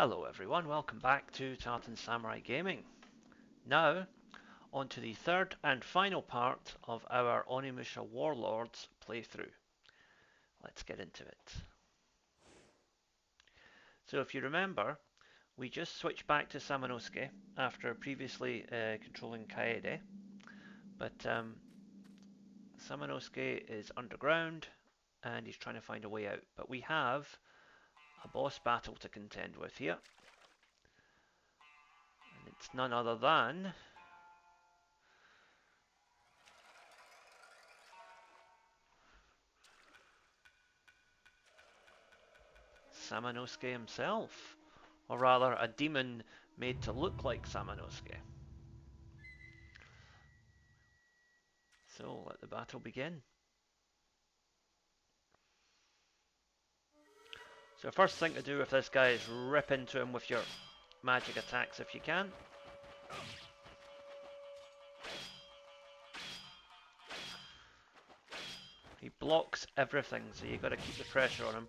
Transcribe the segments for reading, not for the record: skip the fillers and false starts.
Hello everyone, welcome back to Tartan Samurai Gaming. Now, on to the third and final part of our Onimusha Warlords playthrough. Let's get into it. So if you remember, we just switched back to Samanosuke after previously controlling Kaede, but Samanosuke is underground and he's trying to find a way out. But we have a boss battle to contend with here, and it's none other than Samanosuke himself, or rather a demon made to look like Samanosuke. So let the battle begin. So first thing to do with this guy is rip into him with your magic attacks if you can. He blocks everything, so you've got to keep the pressure on him.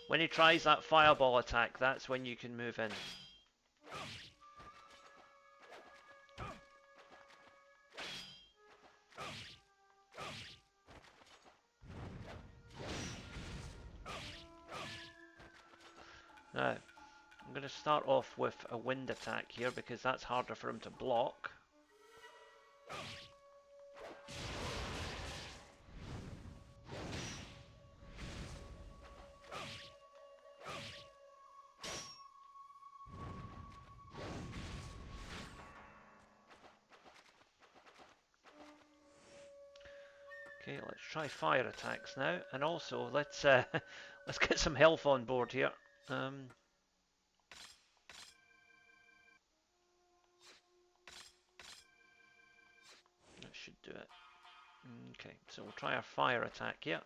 When he tries that fireball attack, that's when you can move in. Now, I'm going to start off with a wind attack here because that's harder for him to block. Okay, let's try fire attacks now, and also let's let's get some health on board here. That should do it. Okay, so we'll try our fire attack here.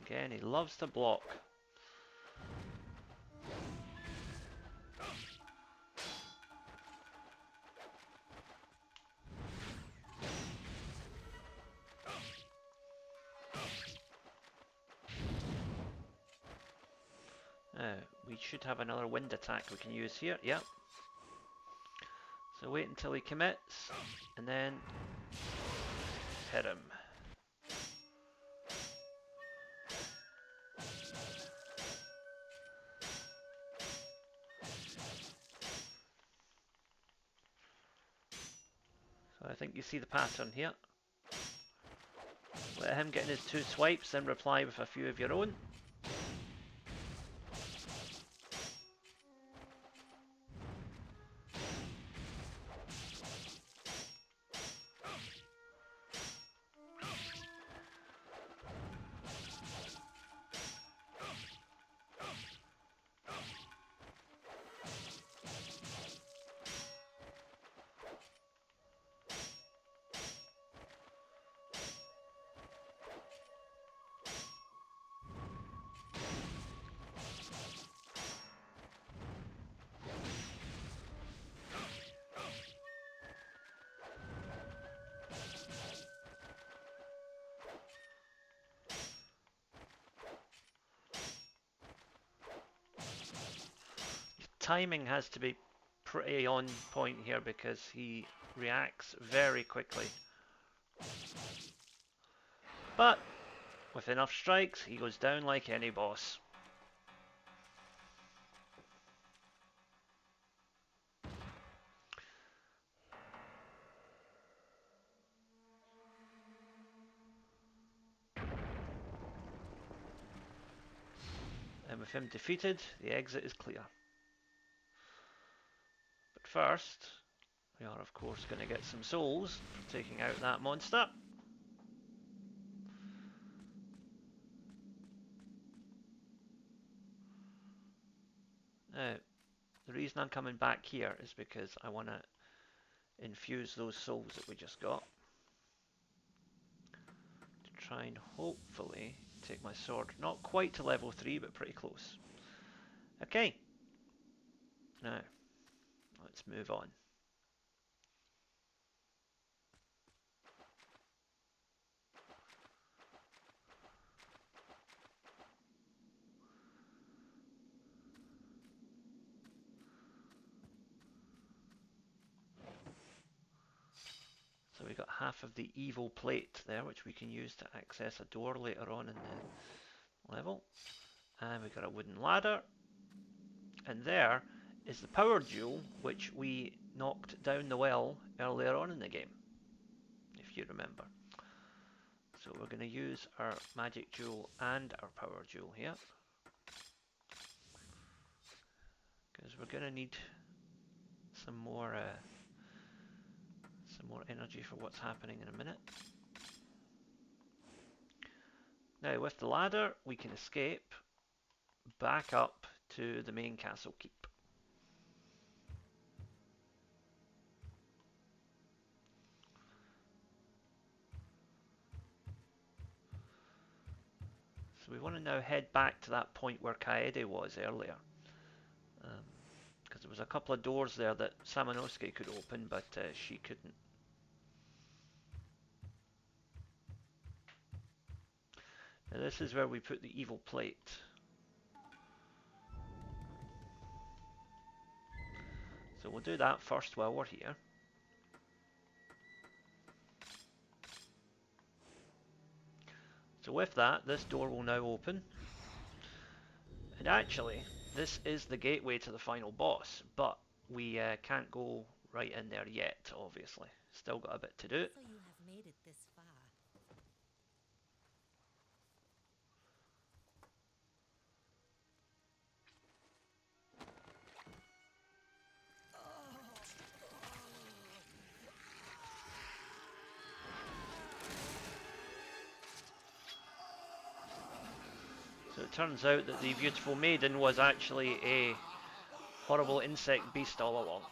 Again, he loves to block. We should have another wind attack we can use here. Yep. So wait until he commits, and then hit him. So I think you see the pattern here. Let him get in his 2 swipes, then reply with a few of your own. Timing has to be pretty on point here because he reacts very quickly. But with enough strikes, he goes down like any boss. And with him defeated, the exit is clear. But first, we are of course going to get some souls for taking out that monster. Now, the reason I'm coming back here is because I want to infuse those souls that we just got to try and hopefully take my sword not quite to level 3 but pretty close. Okay, now let's move on. half of the evil plate there, which we can use to access a door later on in the level. And we've got a wooden ladder. And there is the power jewel, which we knocked down the well earlier on in the game, if you remember. So we're going to use our magic jewel and our power jewel here, because we're going to need some more energy for what's happening in a minute. Now with the ladder we can escape back up to the main castle keep. So we want to now head back to that point where Kaede was earlier, because there was a couple of doors there that Samanosuke could open, but she couldn't. Now this is where we put the evil plate. So we'll do that first while we're here. So with that, this door will now open. And actually, this is the gateway to the final boss, but we can't go right in there yet, obviously. Still got a bit to do. So you have made it this far. So it turns out that the beautiful maiden was actually a horrible insect beast all along.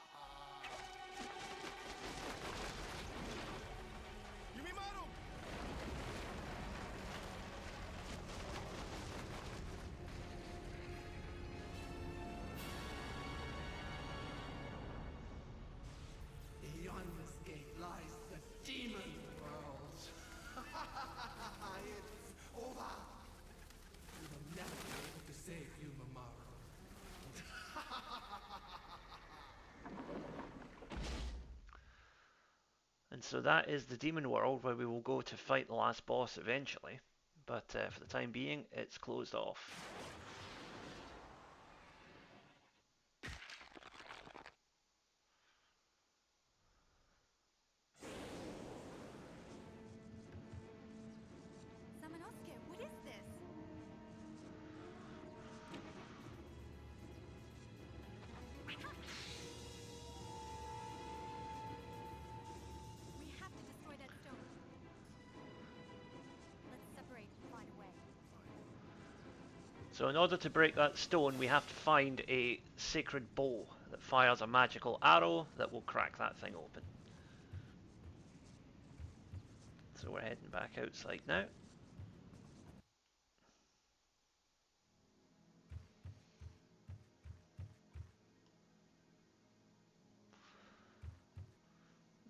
Beyond this gate lies the demon world. It's over. We will never be able to save you, Mamoru. And so that is the demon world where we will go to fight the last boss eventually. But for the time being, it's closed off. Samanosuke, what is this? We have to destroy that stone. Let's separate and find a way. So in order to break that stone, we have to find a sacred bow that fires a magical arrow that will crack that thing open. So we're heading back outside now.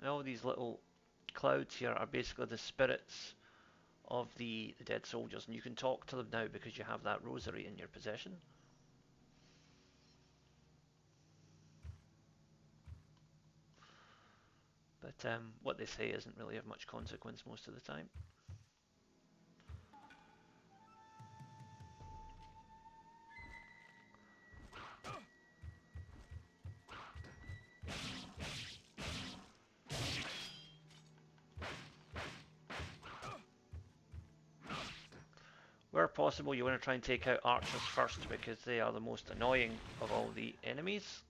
All these little clouds here are basically the spirits of the dead soldiers, and you can talk to them now because you have that rosary in your possession. But what they say isn't really of much consequence most of the time. Where possible, you want to try and take out archers first because they are the most annoying of all the enemies.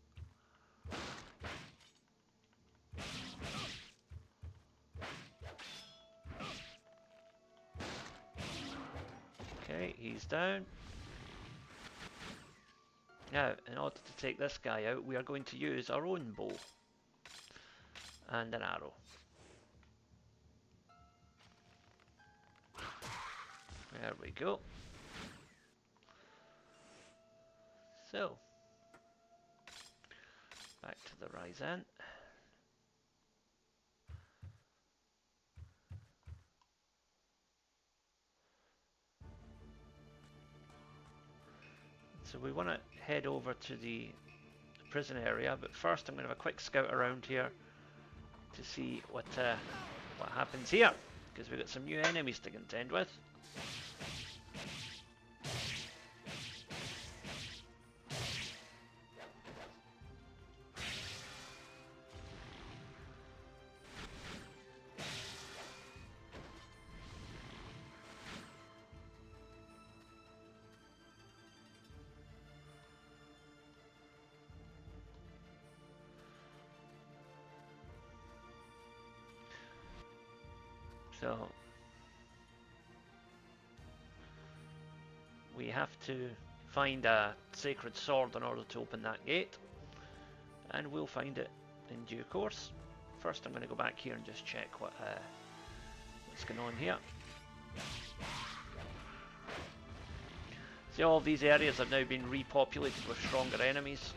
Okay, he's down. Now, in order to take this guy out, we are going to use our own bow and an arrow. There we go. So, back to the Ryzen. So we want to head over to the prison area, but first I'm going to have a quick scout around here to see what what happens here, because we've got some new enemies to contend with. So we have to find a sacred sword in order to open that gate, and we'll find it in due course. First I'm going to go back here and just check what's going on here. See, all of these areas have now been repopulated with stronger enemies,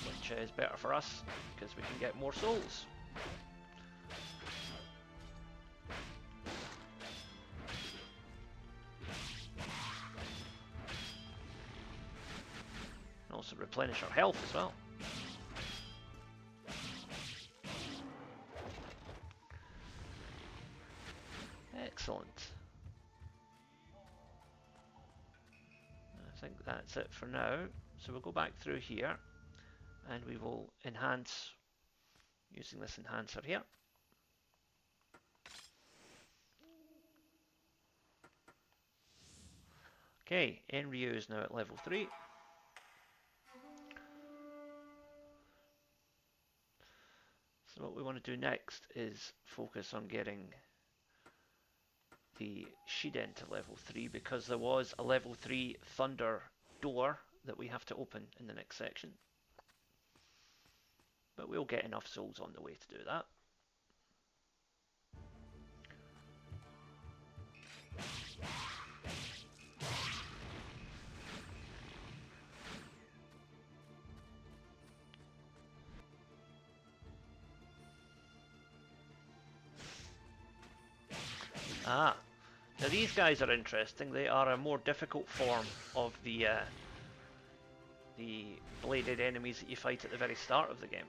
which is better for us because we can get more souls. And also replenish our health as well. Excellent. I think that's it for now. So we'll go back through here and we will enhance using this enhancer here. Okay, Enryu is now at level 3. So what we want to do next is focus on getting the Shiden to level 3, because there was a level 3 thunder door that we have to open in the next section. But we'll get enough souls on the way to do that. Ah, now these guys are interesting. They are a more difficult form of the bladed enemies that you fight at the very start of the game.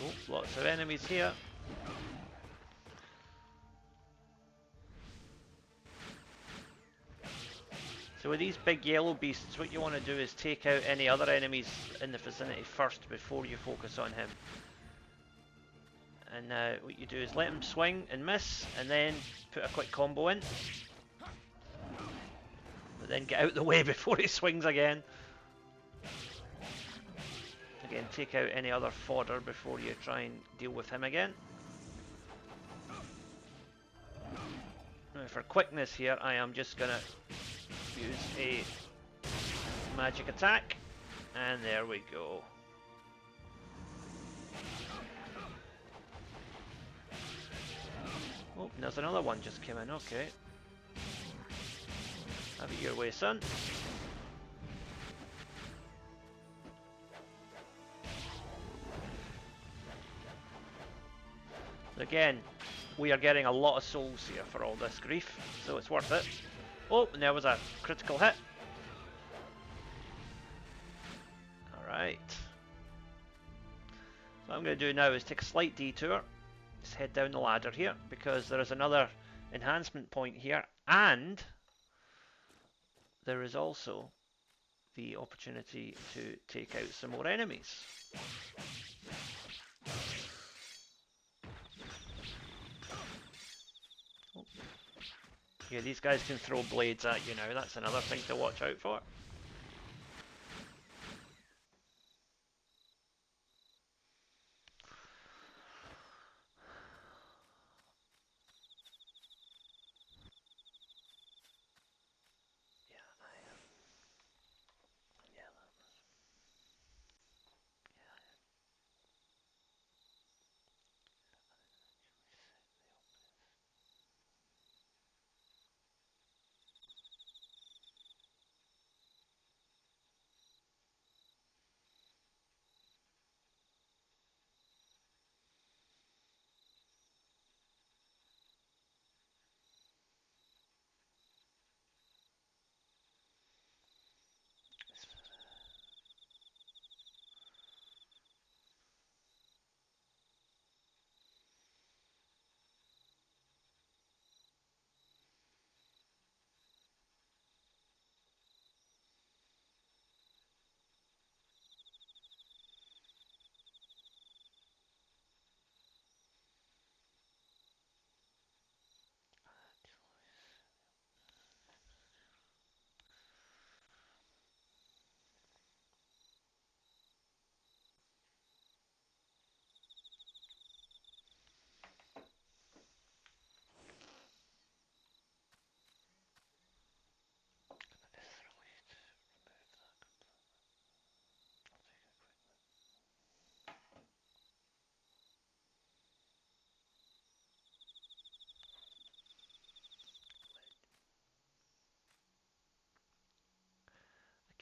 Oh, lots of enemies here. So with these big yellow beasts, what you want to do is take out any other enemies in the vicinity first before you focus on him. And what you do is let him swing and miss, and then put a quick combo in. But then get out the way before he swings again. Again, take out any other fodder before you try and deal with him again. Now for quickness here, I am just going to use a magic attack. And there we go. Oh, there's another one just came in, okay. Have it your way, son. Again, we are getting a lot of souls here for all this grief, so it's worth it. Oh, and there was a critical hit. Alright. So what I'm going to do now is take a slight detour. Just head down the ladder here, because there is another enhancement point here, and there is also the opportunity to take out some more enemies. Oh. Yeah, these guys can throw blades at you now. That's another thing to watch out for.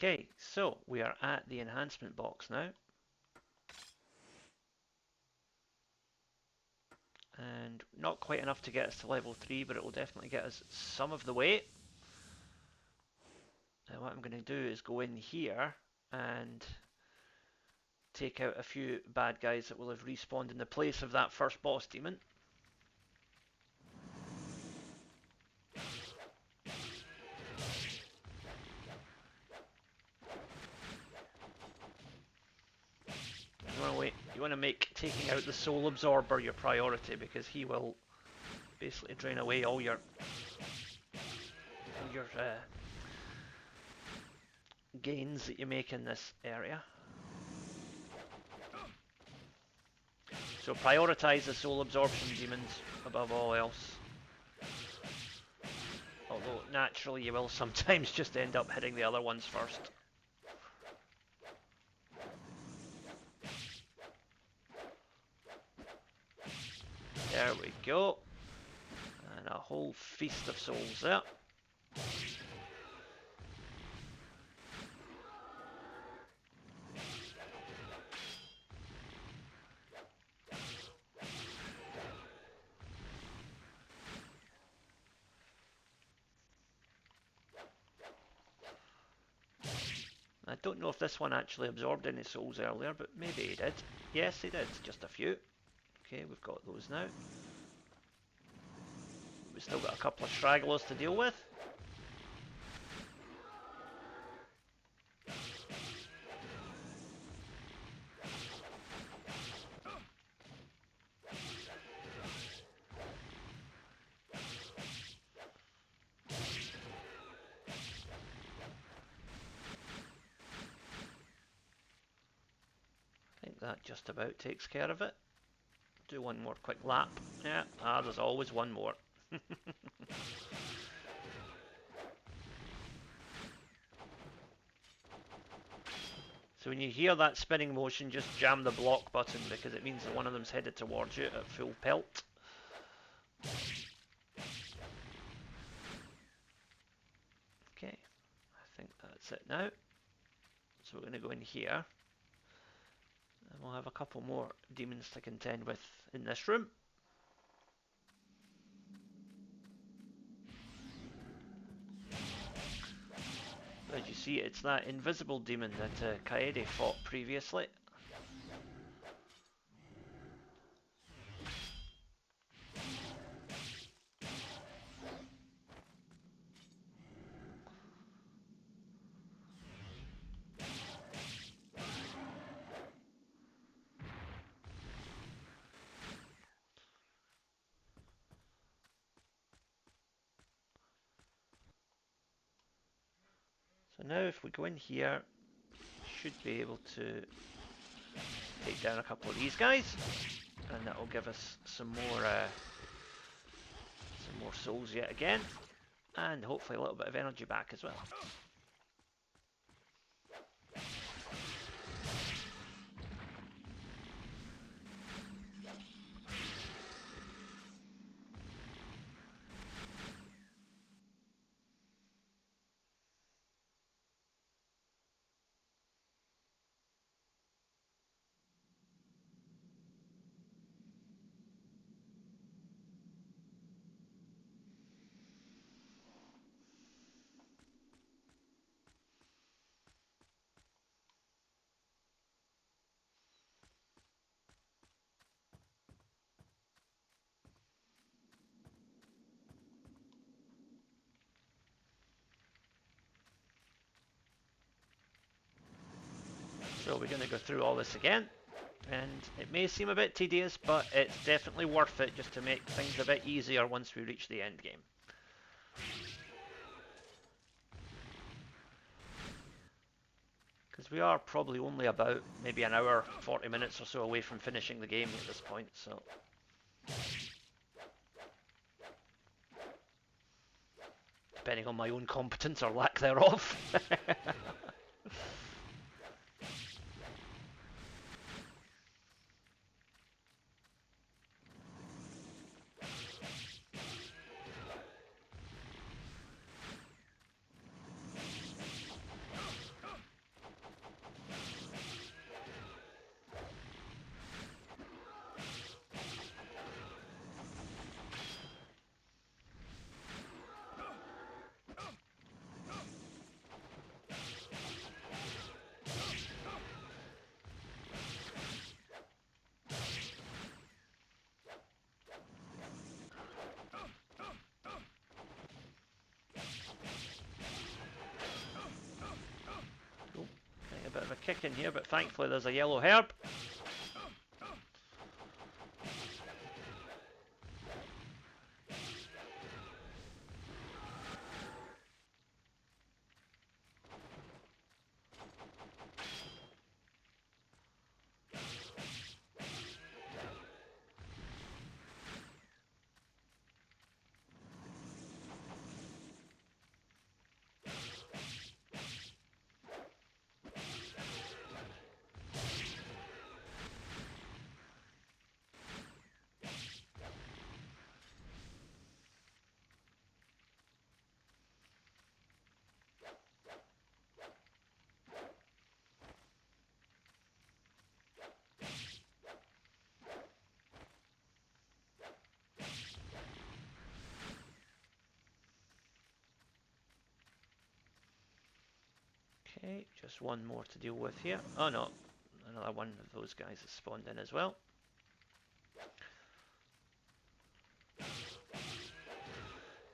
Okay, so we are at the enhancement box now. And not quite enough to get us to level 3, but it will definitely get us some of the way. And what I'm going to do is go in here and take out a few bad guys that will have respawned in the place of that first boss demon. You want to make taking out the soul absorber your priority, because he will basically drain away all your gains that you make in this area. So prioritize the soul absorption demons above all else. Although naturally you will sometimes just end up hitting the other ones first. There we go. And a whole feast of souls there. I don't know if this one actually absorbed any souls earlier, but maybe he did. Yes, he did. Just a few. Okay, we've got those now. We've still got a couple of stragglers to deal with. I think that just about takes care of it. Do one more quick lap. Yeah, there's always one more. So when you hear that spinning motion, just jam the block button, because it means that one of them's headed towards you at full pelt. Okay, I think that's it now. So we're going to go in here, and we'll have a couple more demons to contend with in this room. As you see, it's that invisible demon that Kaede fought previously. now if we go in here, should be able to take down a couple of these guys, and that will give us some more souls yet again, and hopefully a little bit of energy back as well. So we're going to go through all this again, and it may seem a bit tedious, but it's definitely worth it just to make things a bit easier once we reach the end game. Because we are probably only about maybe an hour, 40 minutes or so away from finishing the game at this point, so... depending on my own competence or lack thereof. A bit of a kick in here, but thankfully there's a yellow herb. Okay, just one more to deal with here. Oh no, another one of those guys has spawned in as well.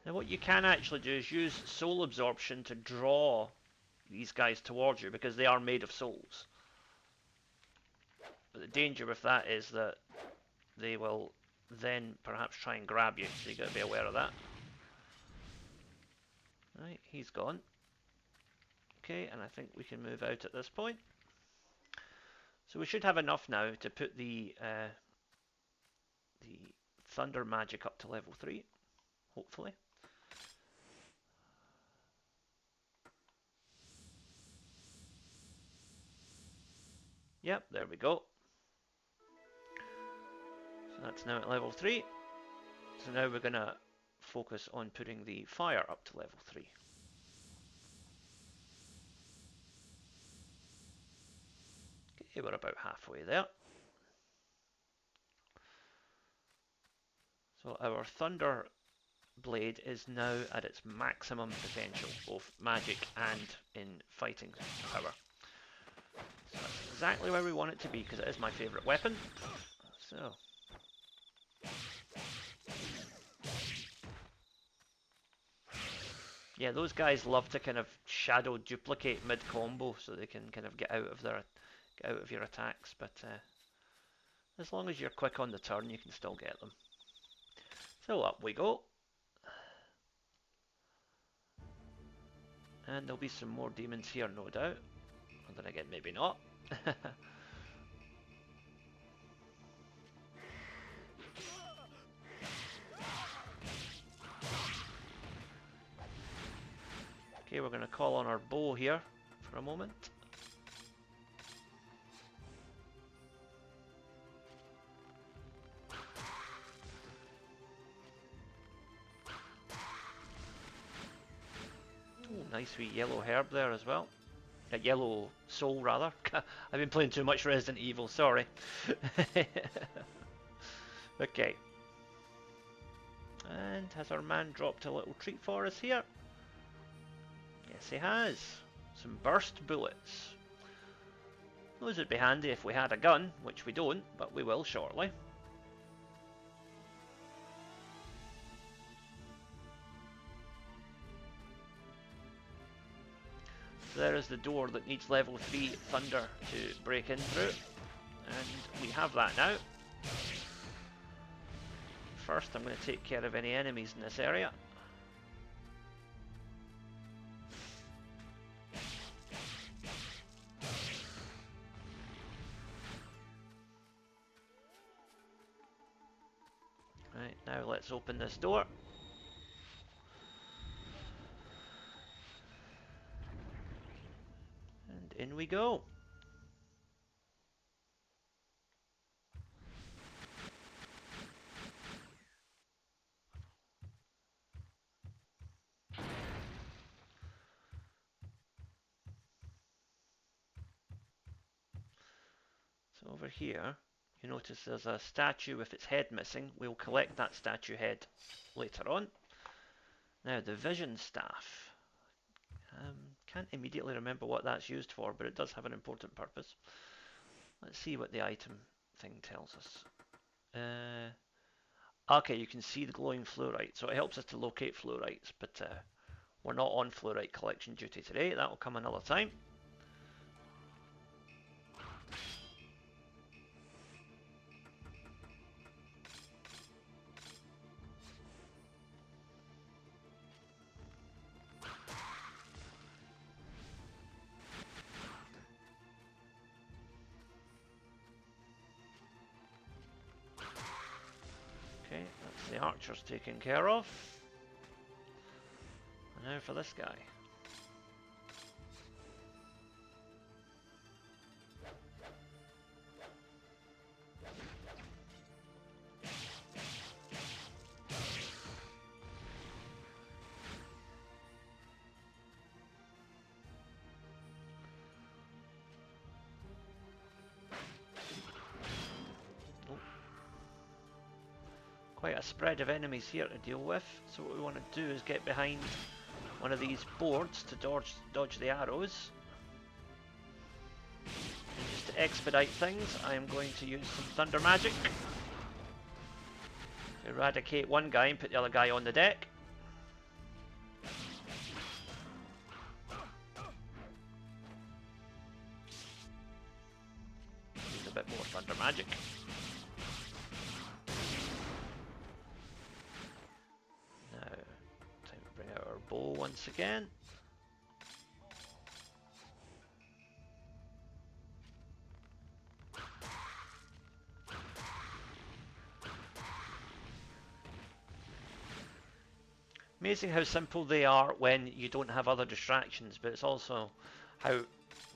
Now what you can actually do is use soul absorption to draw these guys towards you, because they are made of souls. But the danger with that is that they will then perhaps try and grab you, so you've got to be aware of that. Right, he's gone. Okay, and I think we can move out at this point. So we should have enough now to put the thunder magic up to level 3, hopefully. Yep, there we go. So that's now at level 3. So now we're going to focus on putting the fire up to level 3. Okay, we're about halfway there. So our thunder blade is now at its maximum potential, both magic and in fighting power. So that's exactly where we want it to be, because it is my favourite weapon. So yeah, those guys love to kind of shadow duplicate mid combo, so they can kind of get out of your attacks. But as long as you're quick on the turn, you can still get them. So up we go. And there'll be some more demons here, no doubt. Or then again, maybe not. Okay, we're going to call on our bow here for a moment. Ooh, nice wee yellow herb there as well. A yellow soul, rather. I've been playing too much Resident Evil, sorry. Okay. And has our man dropped a little treat for us here? Yes, he has. Some burst bullets. Those would be handy if we had a gun, which we don't, but we will shortly. So there is the door that needs level 3 thunder to break in through. And we have that now. First, I'm going to take care of any enemies in this area. Right, now let's open this door. And in we go. So over here, you notice there's a statue with its head missing. We'll collect that statue head later on. Now the vision staff. Can't immediately remember what that's used for, but it does have an important purpose. Let's see what the item thing tells us. Okay, you can see the glowing fluorite, so it helps us to locate fluorites, but we're not on fluorite collection duty today. That will come another time. Okay, that's the archers taken care of. And now for this guy. Quite a spread of enemies here to deal with, so what we want to do is get behind one of these boards to dodge the arrows. And just to expedite things, I am going to use some thunder magic to eradicate one guy and put the other guy on the deck. Use a bit more thunder magic. Bring out our bow once again. Amazing how simple they are when you don't have other distractions, but it's also how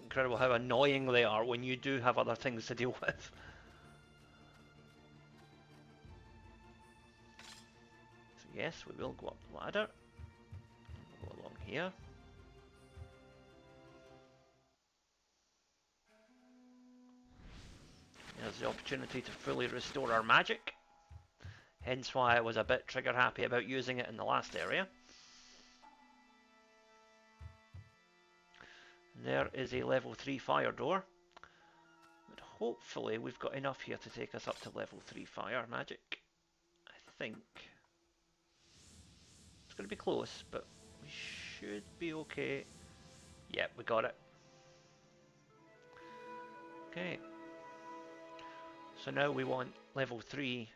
incredible how annoying they are when you do have other things to deal with. So yes, we will go up the ladder. We'll go along here. There's the opportunity to fully restore our magic. Hence why I was a bit trigger happy about using it in the last area. And there is a level 3 fire door. But hopefully we've got enough here to take us up to level 3 fire magic. I think. It's going to be close, but we should be okay. Yep, we got it. Okay. So now we want level 3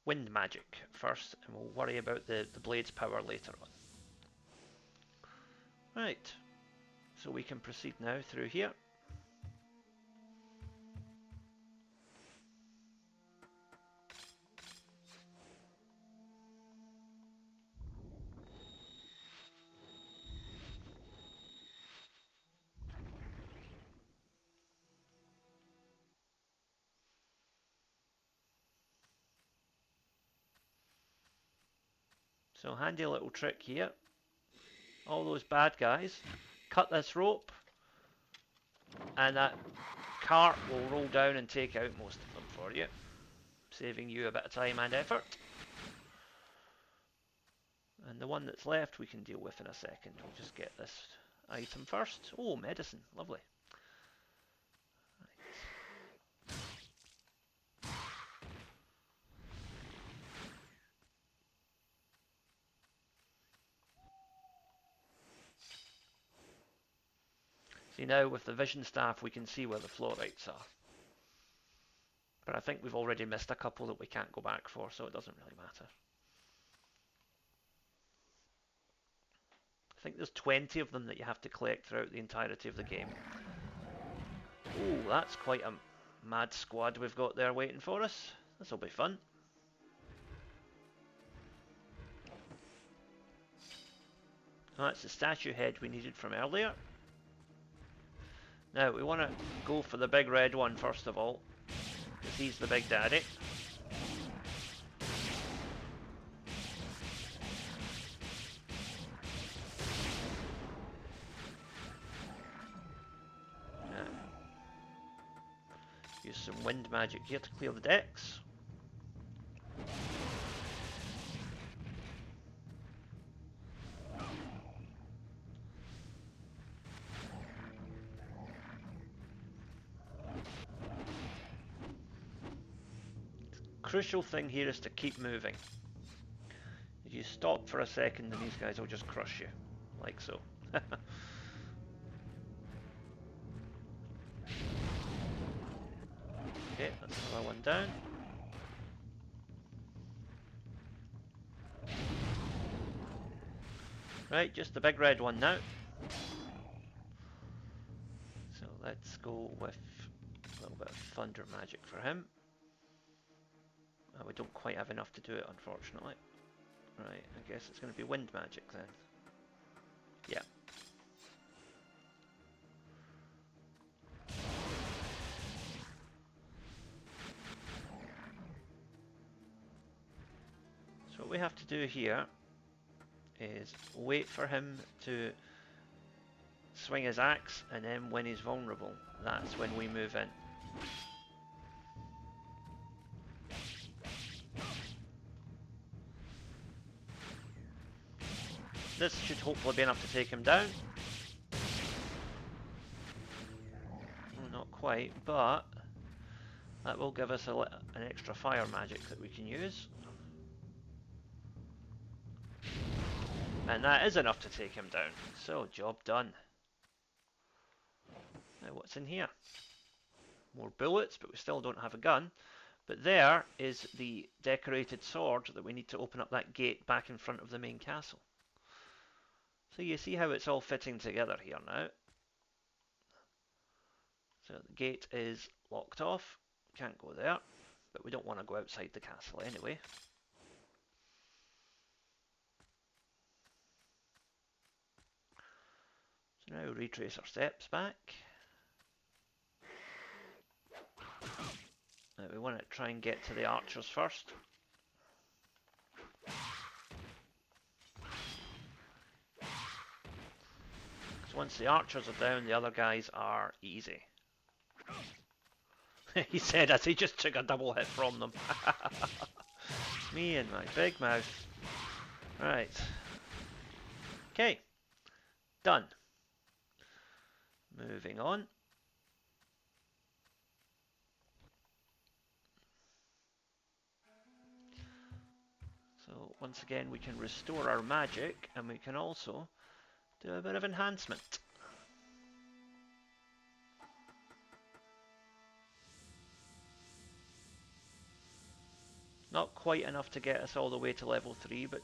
wind magic first, and we'll worry about the blade's power later on. Right, So we can proceed now through here. So handy little trick here. All those bad guys, cut this rope, and that cart will roll down and take out most of them for you, saving you a bit of time and effort. And the one that's left we can deal with in a second. We'll just get this item first. Oh, medicine, lovely. See, now with the vision staff we can see where the fluorites are. But I think we've already missed a couple that we can't go back for, so it doesn't really matter. I think there's 20 of them that you have to collect throughout the entirety of the game. Oh, that's quite a mad squad we've got there waiting for us. This will be fun. That's the statue head we needed from earlier. Now, we want to go for the big red one first of all, because he's the big daddy. Use some wind magic here to clear the decks. Crucial thing here is to keep moving. If you stop for a second, then these guys will just crush you, like so. Okay, that's another one down. Right, just the big red one now. So let's go with a little bit of thunder magic for him. We don't quite have enough to do it, unfortunately. Right, I guess it's going to be wind magic then. Yeah. So what we have to do here is wait for him to swing his axe, and then when he's vulnerable, that's when we move in. This should hopefully be enough to take him down. Well, not quite, but that will give us an extra fire magic that we can use. And that is enough to take him down. So, job done. Now what's in here? More bullets, but we still don't have a gun. But there is the decorated sword that we need to open up that gate back in front of the main castle. So you see how it's all fitting together here now. So the gate is locked off. Can't go there. But we don't want to go outside the castle anyway. So now retrace our steps back. Now we want to try and get to the archers first. Because once the archers are down, the other guys are easy. He said as he just took a double hit from them. Me and my big mouth. Right. Okay. Done. Moving on. So once again we can restore our magic, and we can also do a bit of enhancement. Not quite enough to get us all the way to level 3, but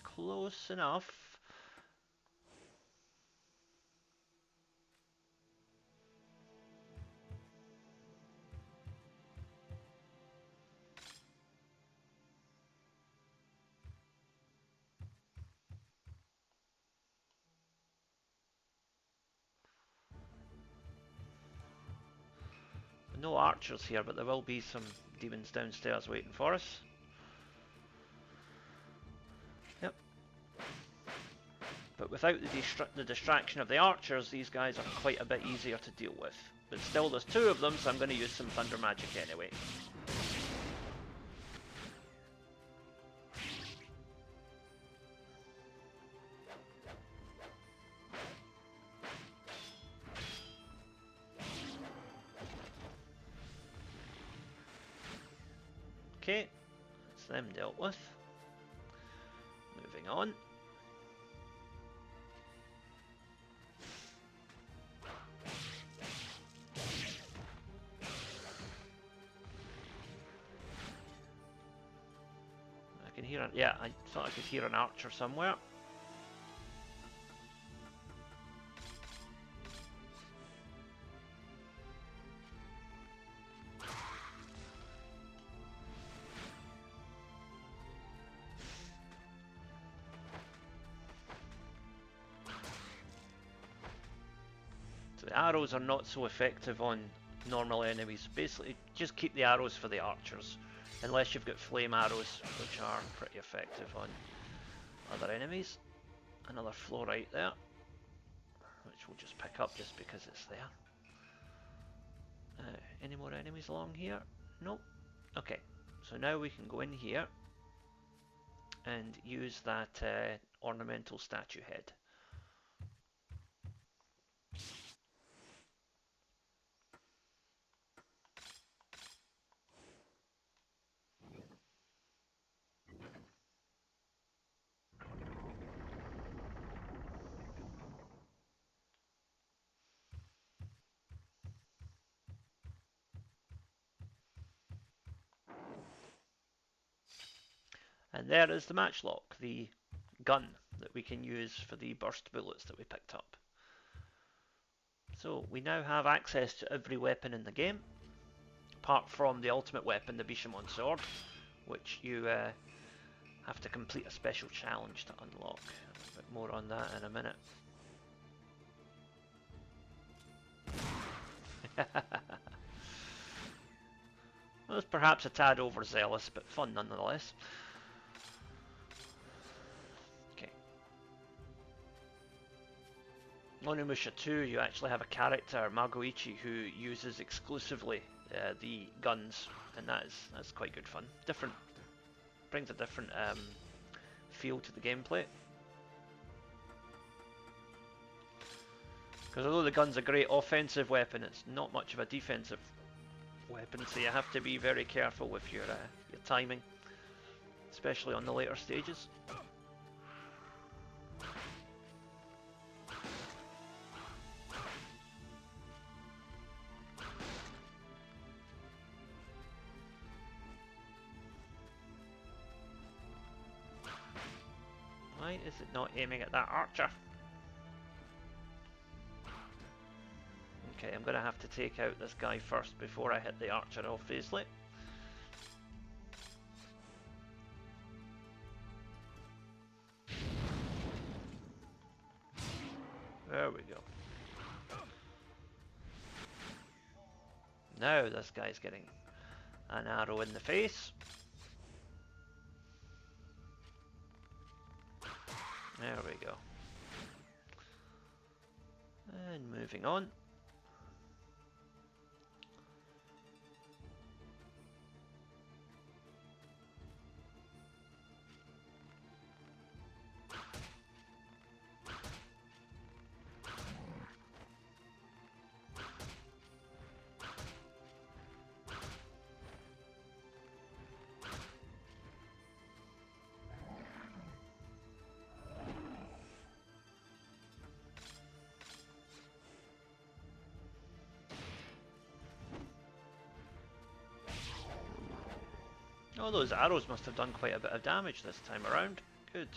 close enough. No archers here, but there will be some demons downstairs waiting for us. Yep. But without the distraction of the archers, these guys are quite a bit easier to deal with. But still, there's two of them, so I'm going to use some thunder magic anyway. Okay, that's them dealt with. Moving on. I can hear yeah, I thought I could hear an archer somewhere. The arrows are not so effective on normal enemies. Basically, just keep the arrows for the archers. Unless you've got flame arrows, which are pretty effective on other enemies. Another fluorite there, which we'll just pick up just because it's there. Any more enemies along here? Nope. Okay, so now we can go in here and use that ornamental statue head. And there is the matchlock, the gun that we can use for the burst bullets that we picked up. So we now have access to every weapon in the game, apart from the ultimate weapon, the Bishamon sword, which you have to complete a special challenge to unlock. A bit more on that in a minute. Well, it's perhaps a tad overzealous, but fun nonetheless. Okay. Onimusha 2, you actually have a character, Magoichi, who uses exclusively the guns, and that's quite good fun. Brings a different feel to the gameplay. Because although the gun's a great offensive weapon, it's not much of a defensive weapon, so you have to be very careful with your timing, especially on the later stages. Why is it not aiming at that archer? Okay, I'm going to have to take out this guy first before I hit the archer, obviously. There we go. Now this guy's getting an arrow in the face. There we go. And moving on. Oh, those arrows must have done quite a bit of damage this time around. Good.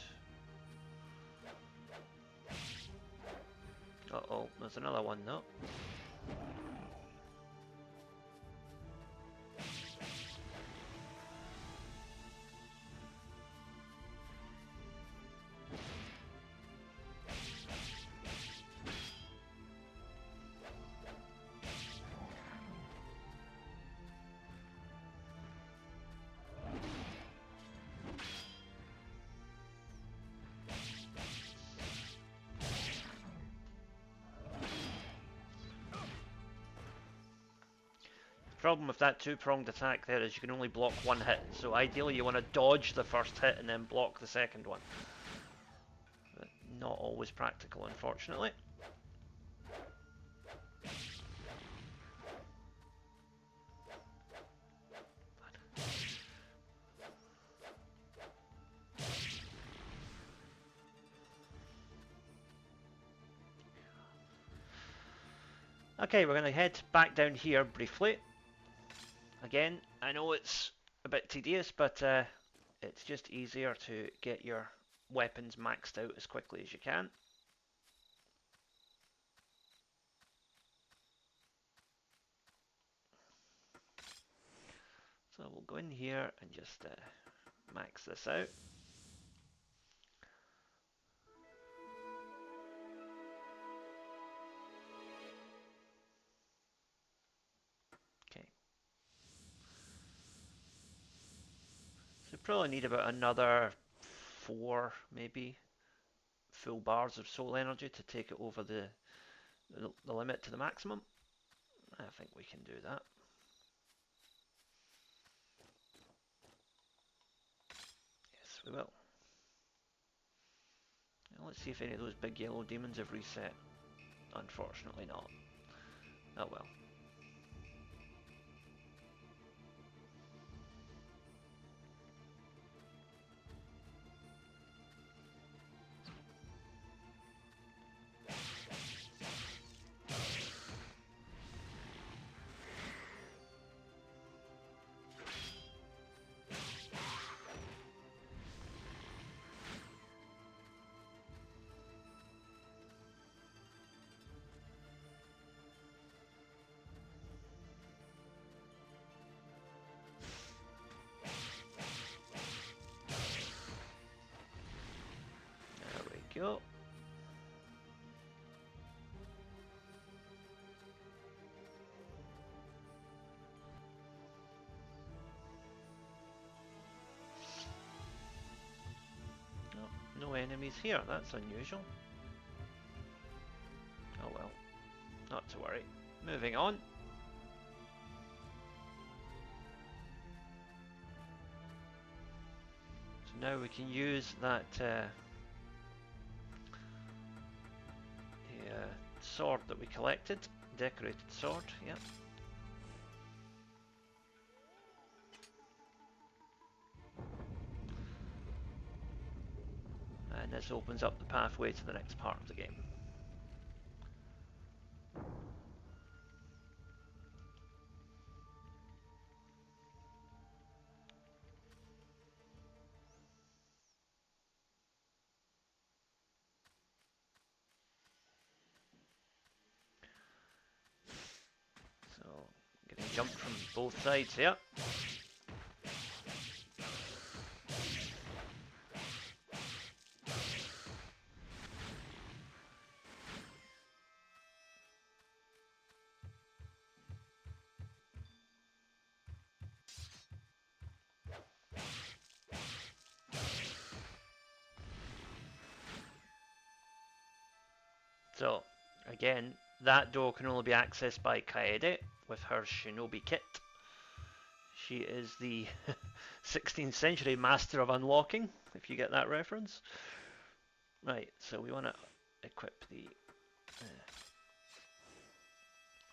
Uh-oh, there's another one though. Problem with that two-pronged attack there is you can only block one hit, so ideally you want to dodge the first hit and then block the second one. But not always practical, unfortunately. Okay, we're going to head back down here briefly. Again, I know it's a bit tedious, but it's just easier to get your weapons maxed out as quickly as you can. So we'll go in here and just max this out. Okay. So probably need about another 4, maybe, full bars of soul energy to take it over the limit to the maximum. I think we can do that. Yes, we will. Now let's see if any of those big yellow demons have reset. Unfortunately not. Oh well. There we go. Oh, no enemies here, that's unusual. Oh well, not to worry. Moving on. So now we can use that sword that we collected, decorated sword, yeah. And this opens up the pathway to the next part of the game. So, getting jumped from both sides here. So, again, that door can only be accessed by Kaede with her shinobi kit. She is the 16th century master of unlocking, if you get that reference. Right, so we want to equip the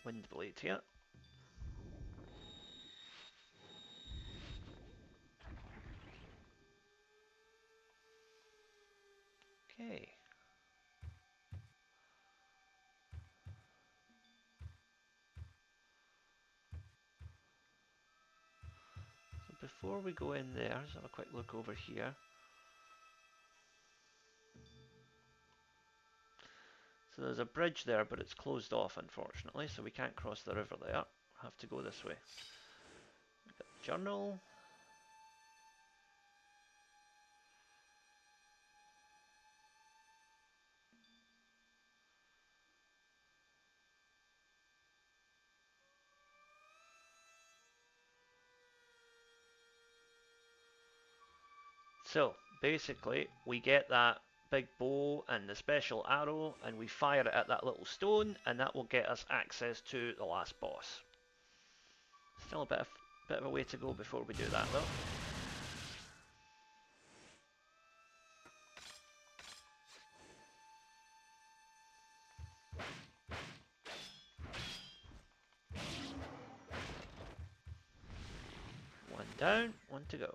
wind blade here. Okay. So before we go in there, let's have a quick look over here. So there's a bridge there, but it's closed off, unfortunately, so we can't cross the river there. We'll have to go this way. We've got the journal. So basically, we get that big bow and the special arrow, and we fire it at that little stone, and that will get us access to the last boss. Still a bit of a way to go before we do that though. One down, one to go.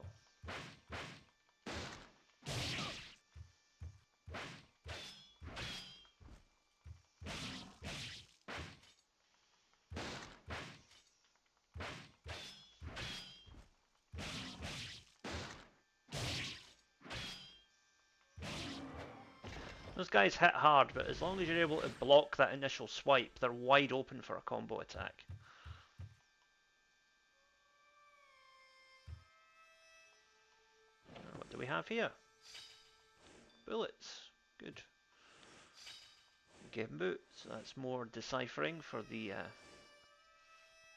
Those guys hit hard, but as long as you're able to block that initial swipe, they're wide open for a combo attack. What do we have here? Bullets. Good. Game boot. So that's more deciphering for the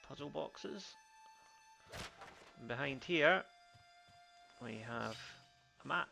puzzle boxes. And behind here, we have a map.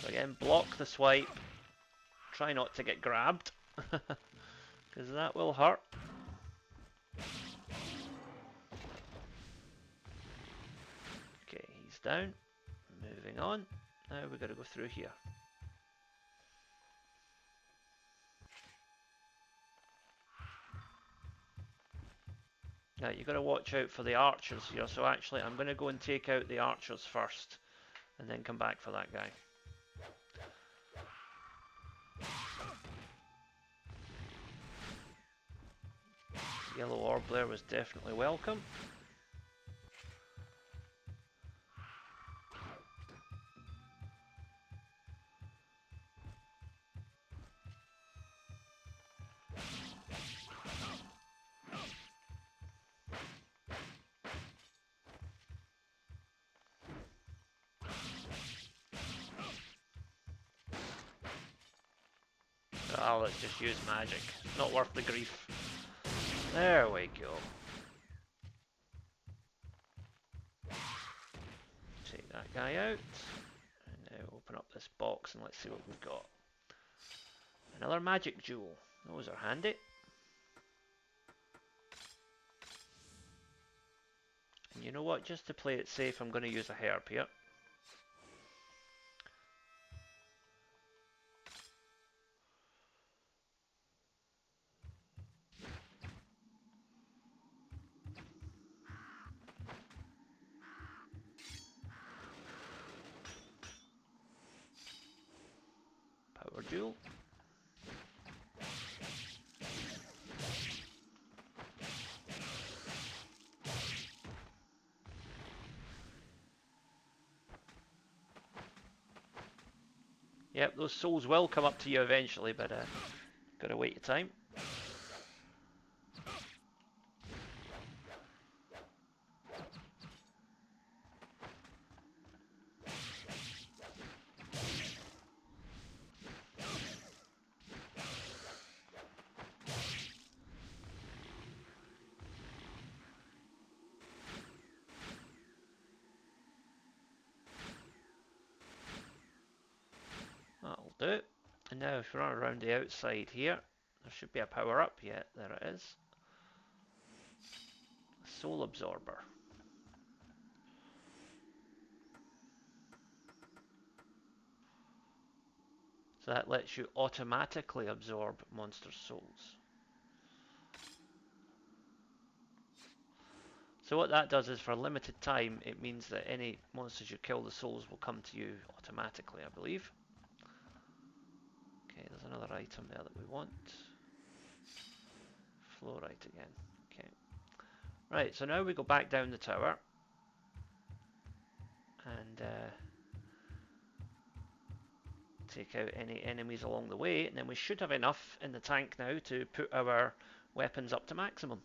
So again, block the swipe. Try not to get grabbed, because that will hurt. Okay, he's down. Moving on. Now we've got to go through here. Now you've got to watch out for the archers here, so actually I'm going to go and take out the archers first, and then come back for that guy. Yellow orb there was definitely welcome. Oh, let's just use magic. Not worth the grief. There we go. Take that guy out. And now open up this box and let's see what we've got. Another magic jewel. Those are handy. And you know what? Just to play it safe, I'm going to use a herb here. Power jewel. Yep, those souls will come up to you eventually, but gotta wait your time. That'll do. And now if we run around the outside here, there should be a power up yet. There it is. A soul absorber. So that lets you automatically absorb monster souls. So what that does is for a limited time, it means that any monsters you kill, the souls will come to you automatically, I believe. Okay, there's another item there that we want. Fluorite again. Okay. Right, so now we go back down the tower. And take out any enemies along the way. And then we should have enough in the tank now to put our weapons up to maximum.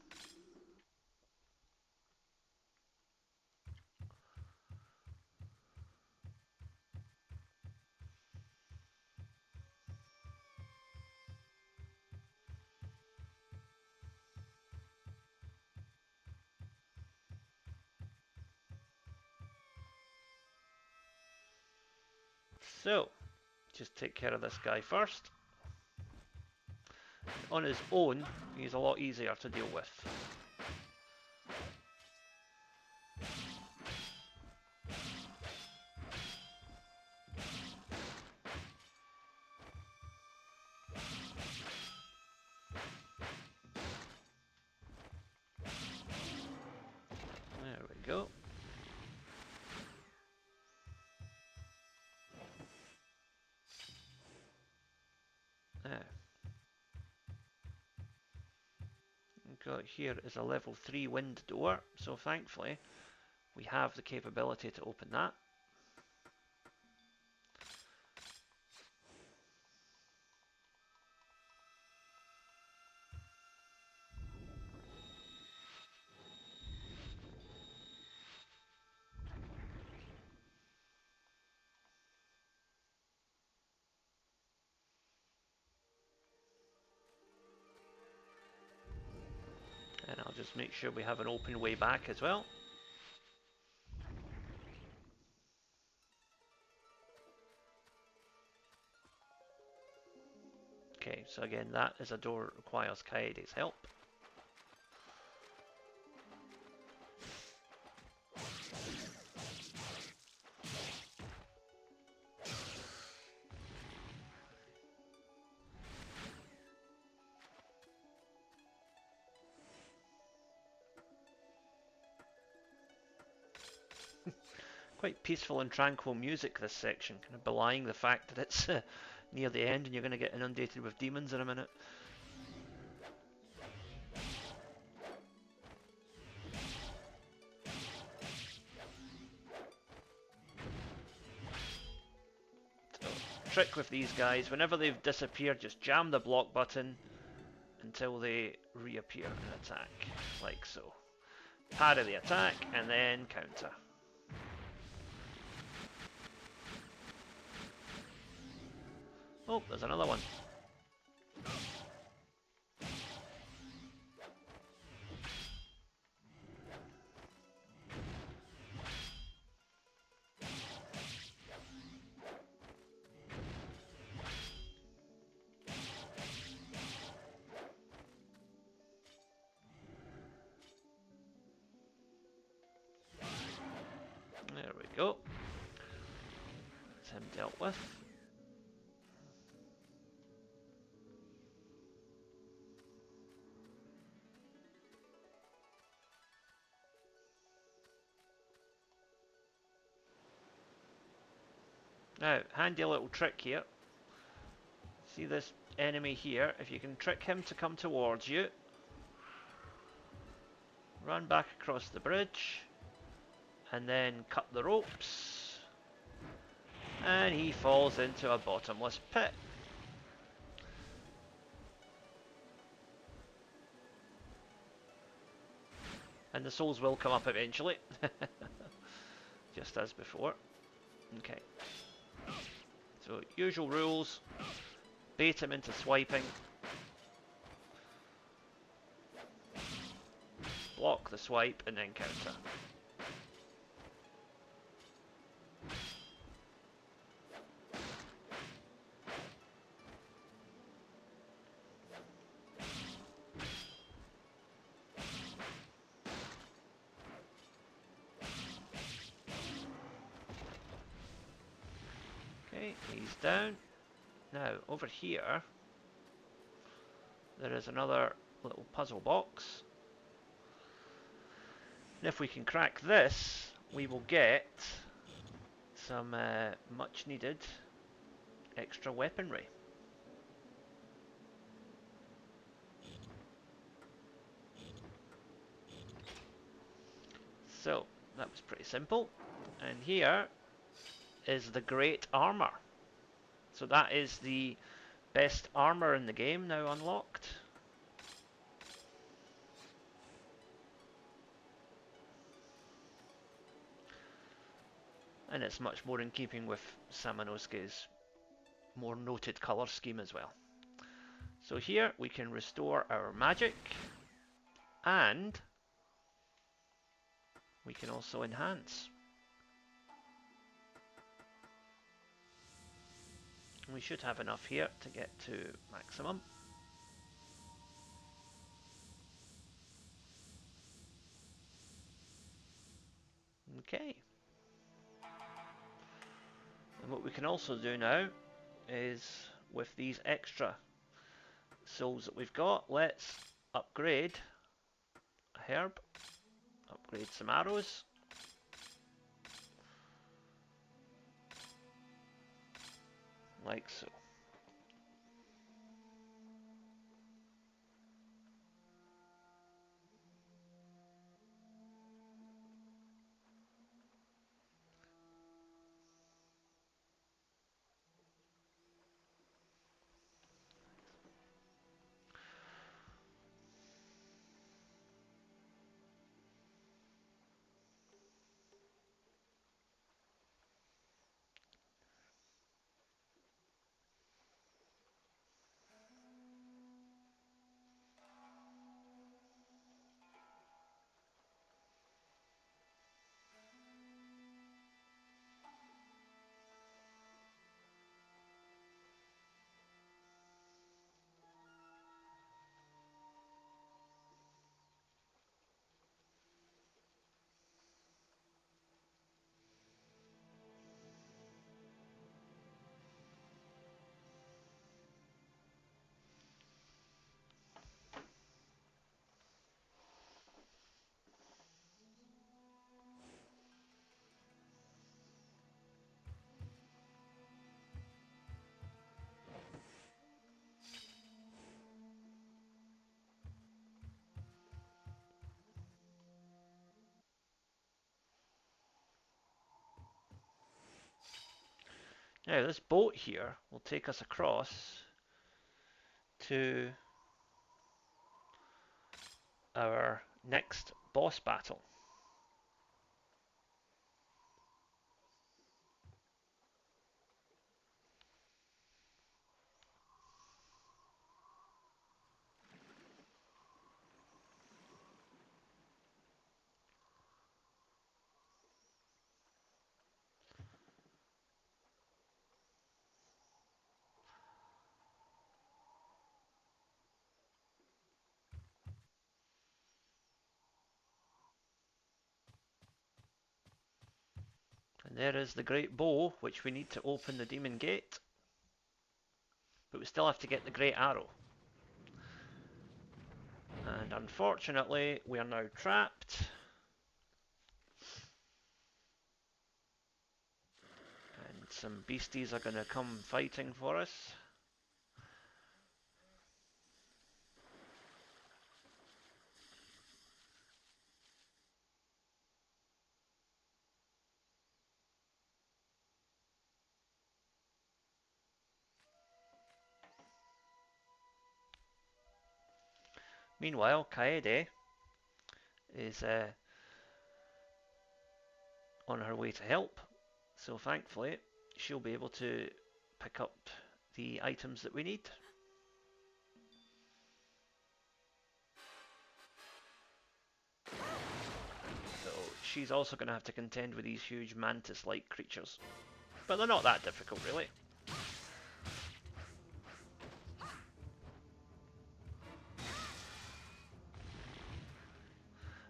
So, just take care of this guy first. On his own, he's a lot easier to deal with. There we go. Now, got here is a level 3 wind door, so thankfully we have the capability to open that. And I'll just make sure we have an open way back as well. Okay, so again, that is a door that requires Kaede's help. Quite peaceful and tranquil music, this section, kind of belying the fact that it's near the end and you're going to get inundated with demons in a minute. So, trick with these guys, whenever they've disappeared, just jam the block button until they reappear and attack, like so. Parry the attack and then counter. Oh, there's another one. There we go. That's him dealt with. Now, handy little trick here. See this enemy here? If you can trick him to come towards you, run back across the bridge, and then cut the ropes, and he falls into a bottomless pit. And the souls will come up eventually, just as before. Okay. So, usual rules. Bait him into swiping. Block the swipe and then counter. Okay, he's down. Now, over here, there is another little puzzle box. And if we can crack this, we will get some much needed extra weaponry. So, that was pretty simple. And here is the Great Armor. So that is the best armor in the game now unlocked. And it's much more in keeping with Samanosuke's more noted colour scheme as well. So here we can restore our magic, and we can also enhance. We should have enough here to get to maximum. Okay. And what we can also do now is, with these extra souls that we've got, let's upgrade a herb, upgrade some arrows. Like so. Now this boat here will take us across to our next boss battle. And there is the great bow, which we need to open the demon gate. But we still have to get the great arrow. And unfortunately, we are now trapped. And some beasties are going to come fighting for us. Meanwhile, Kaede is on her way to help, so thankfully she'll be able to pick up the items that we need. So she's also going to have to contend with these huge mantis-like creatures, but they're not that difficult really.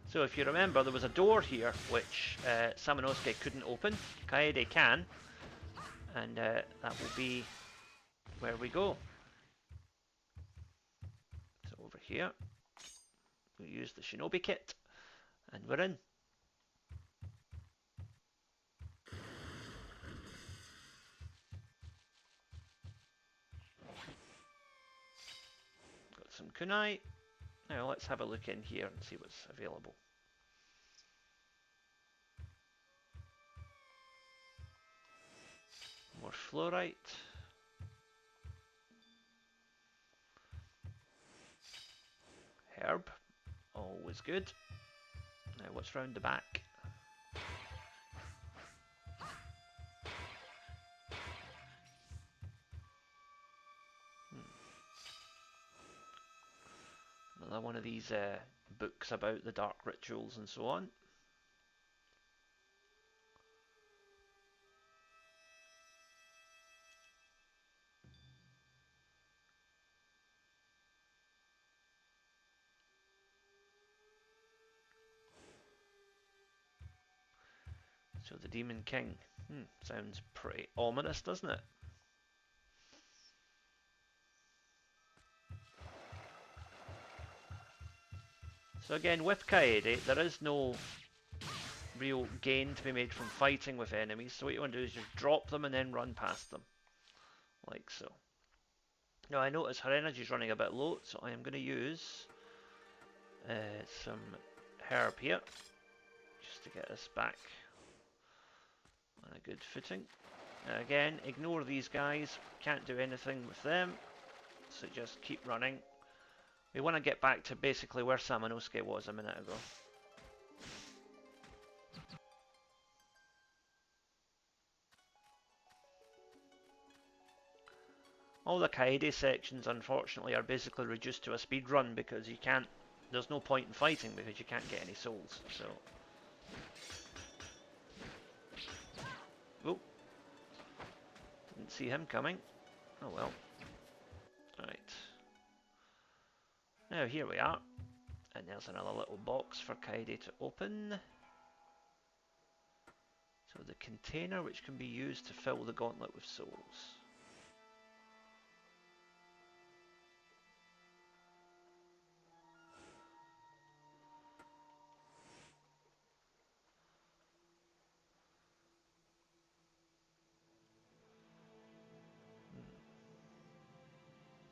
So if you remember, there was a door here which Samanosuke couldn't open. Kaede can, and that will be where we go. So over here, we use the Shinobi kit, and we're in. Got some kunai. Now let's have a look in here and see what's available. More fluorite. Herb. Always good. Now what's round the back? Another one of these books about the dark rituals and so on. So the Demon King. Sounds pretty ominous, doesn't it? So again, with Kaede, there is no real gain to be made from fighting with enemies. So what you want to do is just drop them and then run past them. Like so. Now I notice her energy's running a bit low, so I am going to use some herb here. Just to get us back on a good footing. Now again, ignore these guys. Can't do anything with them. So just keep running. We want to get back to basically where Samanosuke was a minute ago. All the Kaede sections, unfortunately, are basically reduced to a speed run because you can't. There's no point in fighting because you can't get any souls. So, oh, didn't see him coming. Oh well. Right. Now here we are, and there's another little box for Kaede to open. So the container which can be used to fill the gauntlet with souls.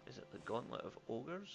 Is it the Gauntlet of Ogres?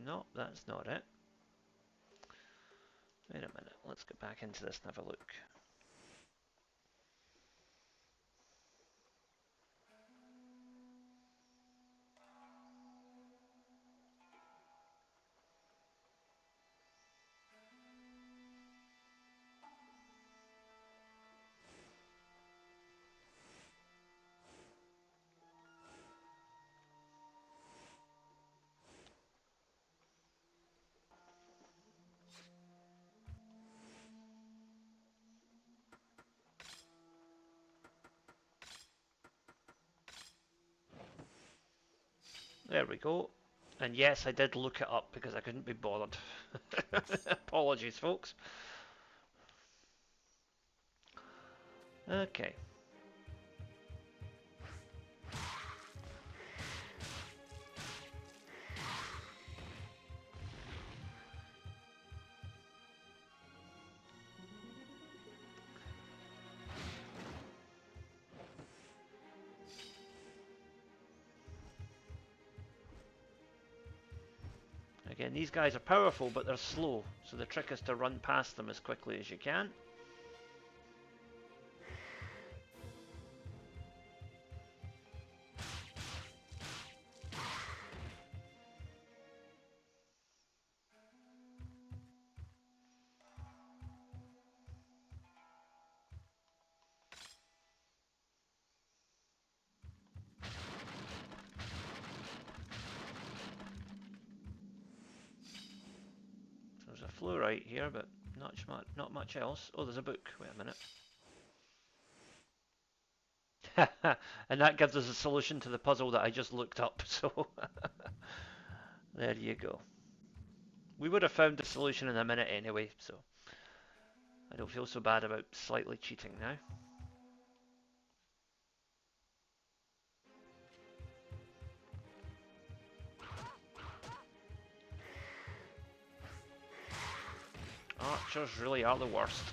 No, that's not it. Wait a minute, let's get back into this and have a look. There we go. And yes, I did look it up because I couldn't be bothered. Apologies, folks. Okay. Again, these guys are powerful, but they're slow. So the trick is to run past them as quickly as you can. There's a fluorite here, but not much else. Oh, there's a book. Wait a minute. And that gives us a solution to the puzzle that I just looked up. So there you go. We would have found the solution in a minute anyway, so I don't feel so bad about slightly cheating now. Archers really are the worst.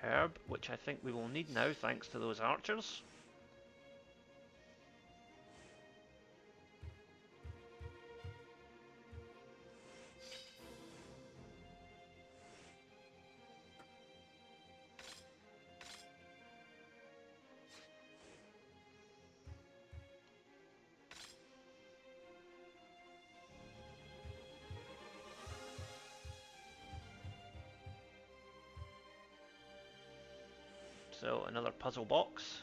herb, which I think we will need now thanks to those archers. So another puzzle box.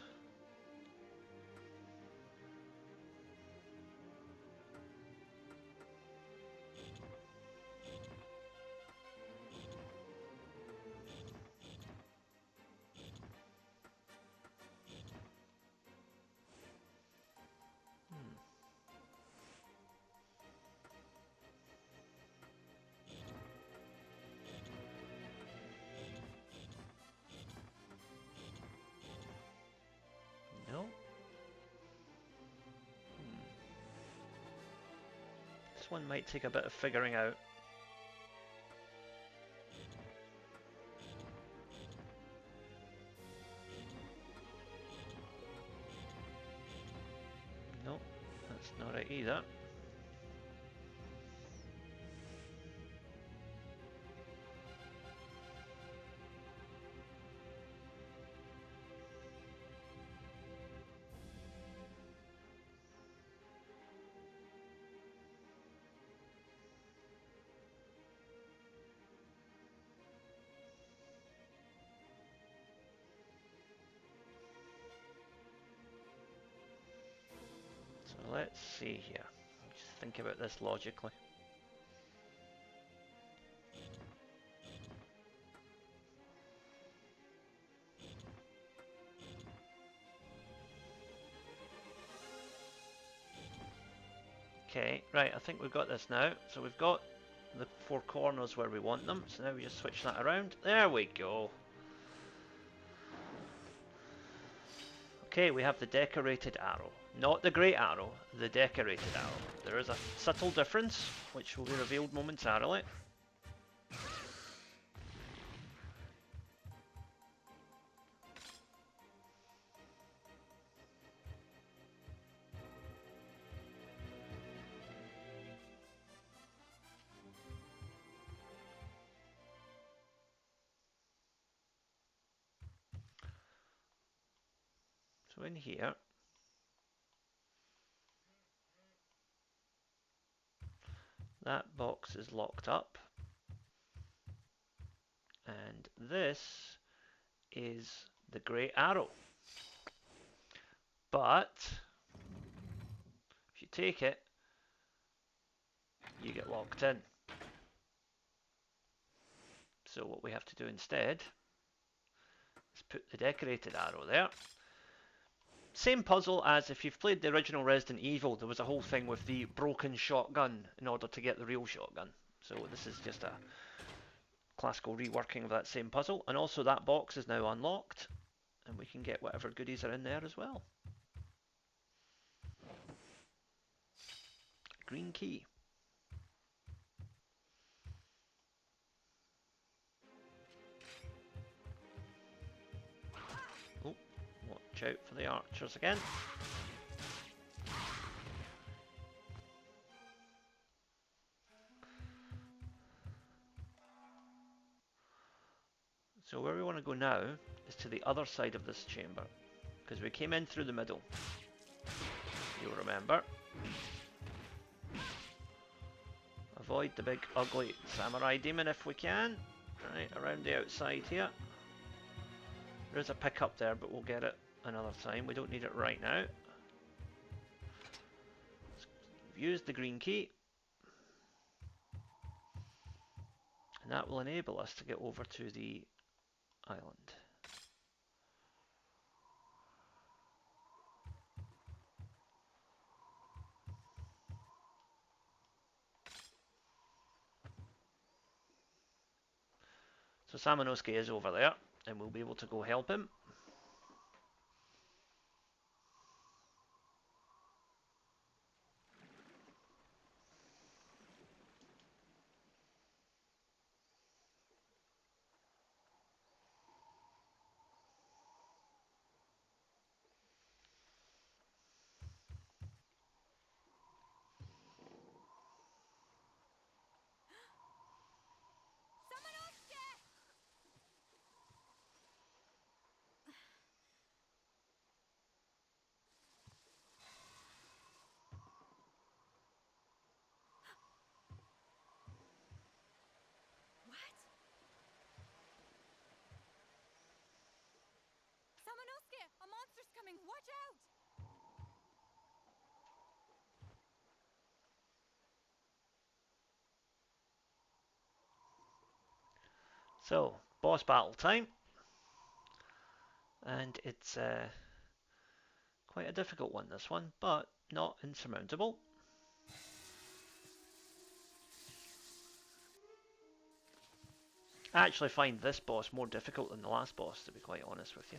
No. This one might take a bit of figuring out. No, that's not it either. So let's see here. Just think about this logically. Okay, right, I think we've got this now. So we've got the four corners where we want them. So now we just switch that around. There we go. Okay, we have the decorated arrow. Not the great arrow, the decorated arrow. There is a subtle difference, which will be revealed momentarily. So in here, that box is locked up. And this is the great arrow. But if you take it, you get locked in. So what we have to do instead is put the decorated arrow there. Same puzzle as if you've played the original Resident Evil, there was a whole thing with the broken shotgun in order to get the real shotgun. So this is just a classical reworking of that same puzzle. And also that box is now unlocked, and we can get whatever goodies are in there as well. Green key. Oh, watch out for the archers again. So where we want to go now is to the other side of this chamber, because we came in through the middle. You'll remember. Avoid the big ugly samurai demon if we can. Right, around the outside here. There's a pickup there, but we'll get it another time. We don't need it right now. We've used the green key. And that will enable us to get over to the island. So Samanosuke is over there, and we'll be able to go help him. So, boss battle time. And it's quite a difficult one, this one, but not insurmountable. I actually find this boss more difficult than the last boss, to be quite honest with you.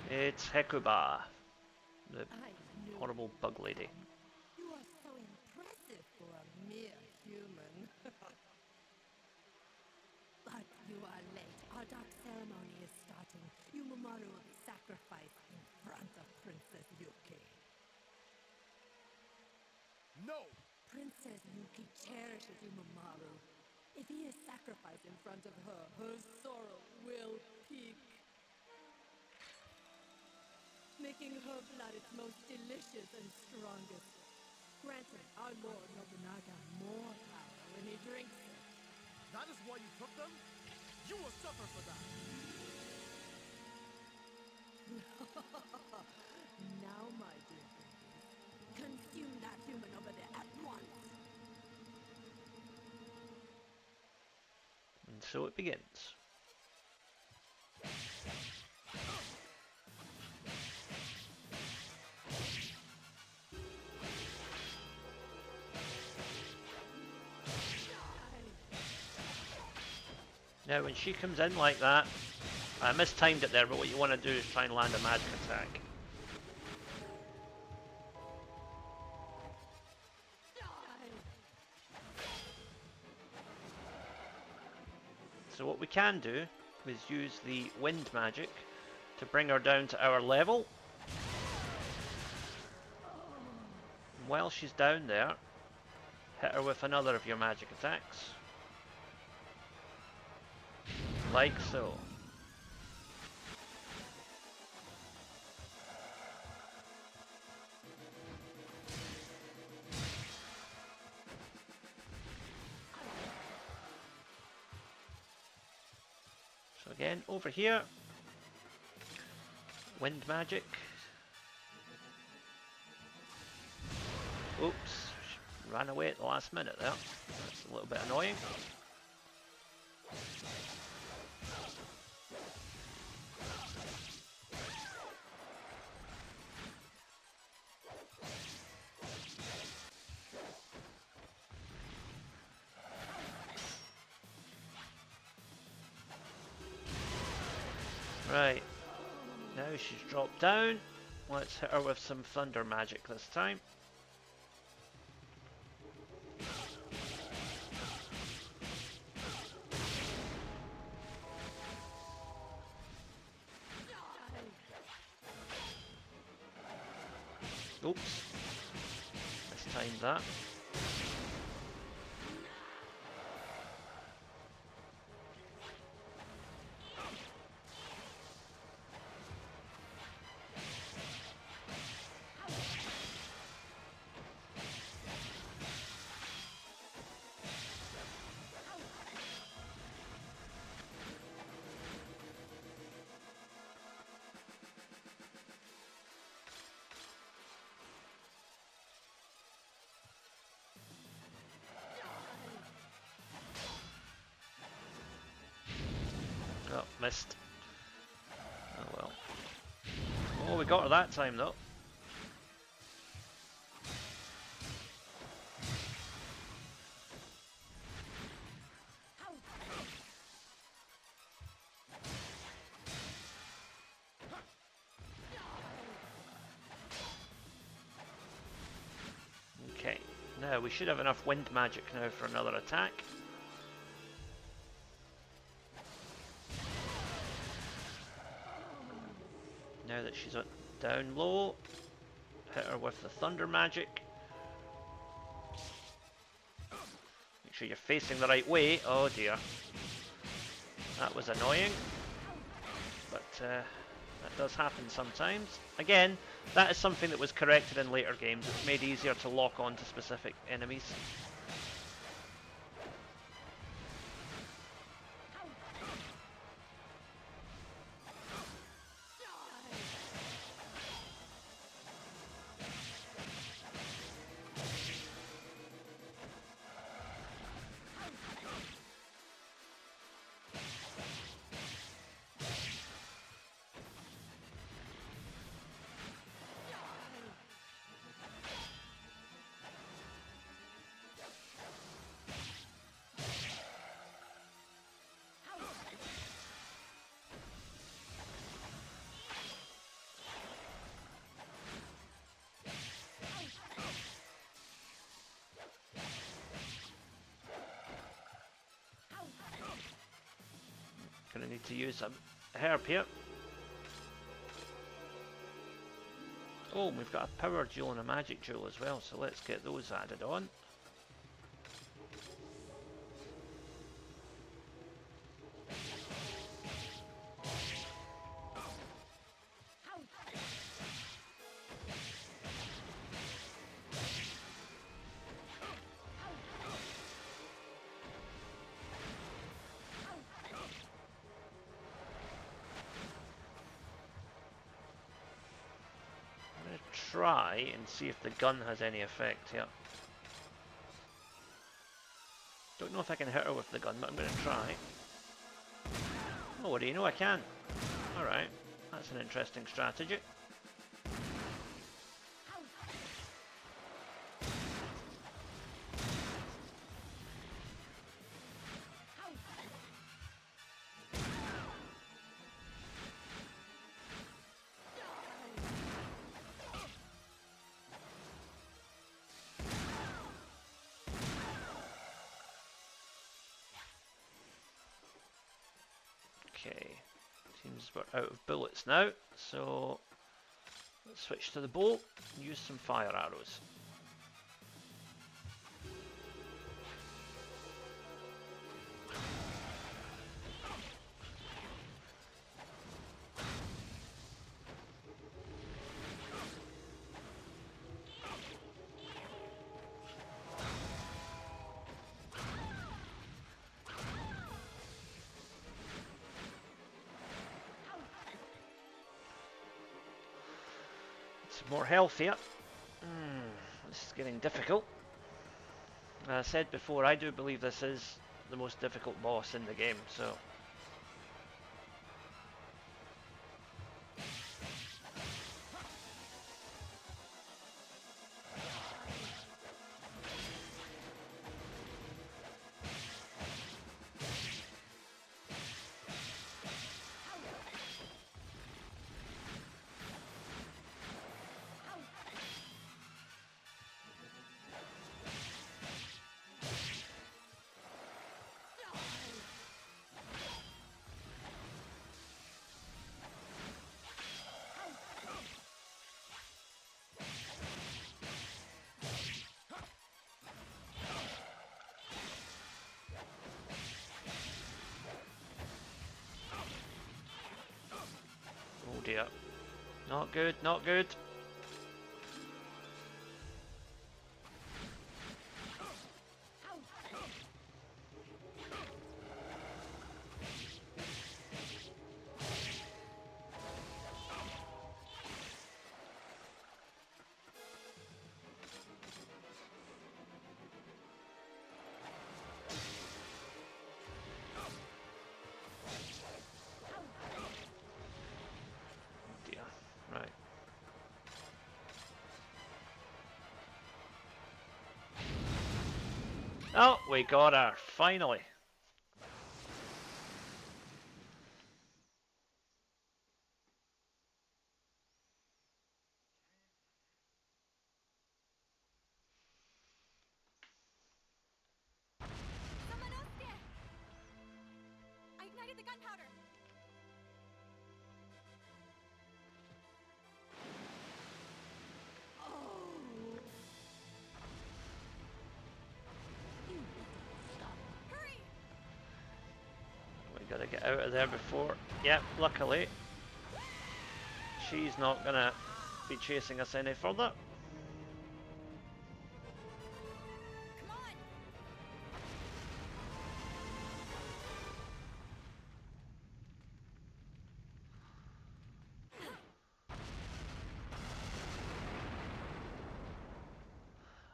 It's Hekuba, the horrible bug lady. You are so impressive for a mere human. But you are late. Our dark ceremony is starting. Yumamaru will be sacrificed in front of Princess Yuki. No! Princess Yuki cherishes Yumamaru. If he is sacrificed in front of her, her sorrow will peak, making her blood its most delicious and strongest. Granted, our Lord Nobunaga more power when he drinks it. That is why you took them? You will suffer for that! Now, my dear babies, consume that human over there at once. And so it begins. Now when she comes in like that, I mistimed it there, but what you want to do is try and land a magic attack. So what we can do is use the wind magic to bring her down to our level. And while she's down there, hit her with another of your magic attacks. Like so. So again, over here, wind magic. Oops, ran away at the last minute there. That's a little bit annoying. Right, now she's dropped down. Let's hit her with some thunder magic this time. Oops, mistimed that. Oh, missed. Oh well. Oh, we got her that time though. Okay, now we should have enough wind magic now for another attack. Now that she's down low, hit her with the thunder magic. Make sure you're facing the right way. Oh dear. That was annoying. But that does happen sometimes. Again, that is something that was corrected in later games. It's made easier to lock on to specific enemies. use a herb here. Oh, we've got a power jewel and a magic jewel as well, so let's get those added on. Try and see if the gun has any effect here. Don't know if I can hit her with the gun, but I'm going to try. Oh, what do you know? I can. Alright, that's an interesting strategy. Okay, seems we're out of bullets now, so let's switch to the bow and use some fire arrows. More health here. This is getting difficult. As I said before, I do believe this is the most difficult boss in the game, so... Oh dear. Not good, not good. Oh, we got her, finally. Someone else there! I ignited the gunpowder! Hurry! We gotta get out of there before... Yep, luckily. She's not gonna be chasing us any further. Come on!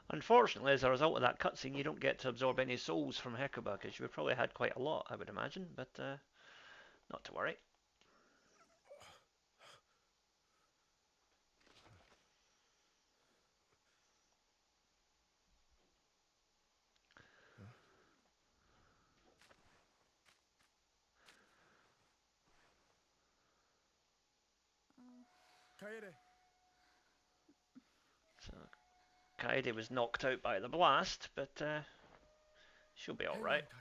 Unfortunately, as a result of that cutscene, you don't get to absorb any souls from Hecuba, because you would probably had quite a lot, I would imagine, but not to worry. Kaede. So, Kaede was knocked out by the blast, but she'll be alright. Kaede.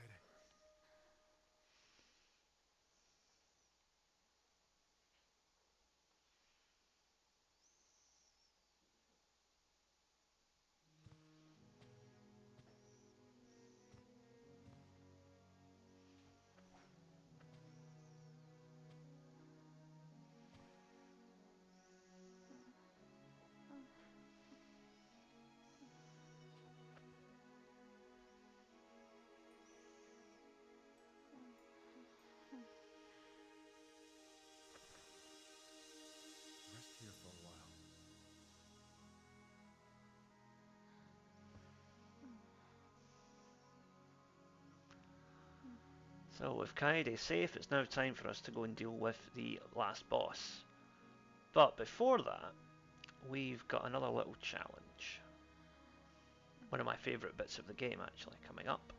So with Kaede safe, it's now time for us to go and deal with the last boss. But before that, we've got another little challenge. One of my favourite bits of the game actually coming up.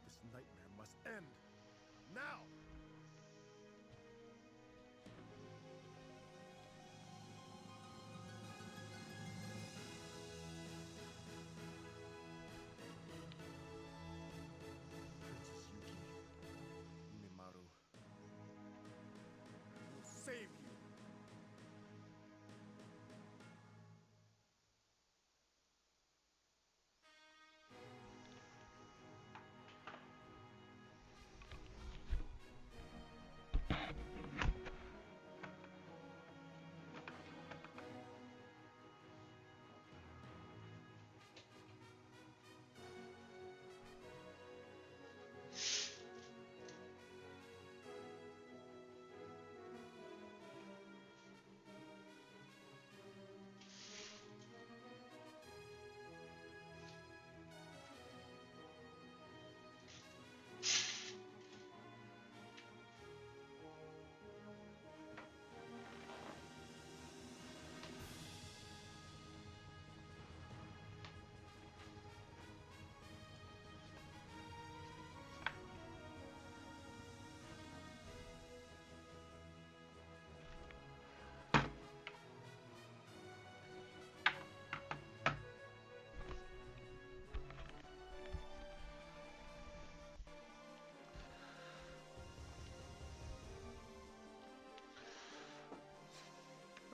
This nightmare must end. Now! Princess Yuki, Onimaru, I will save you.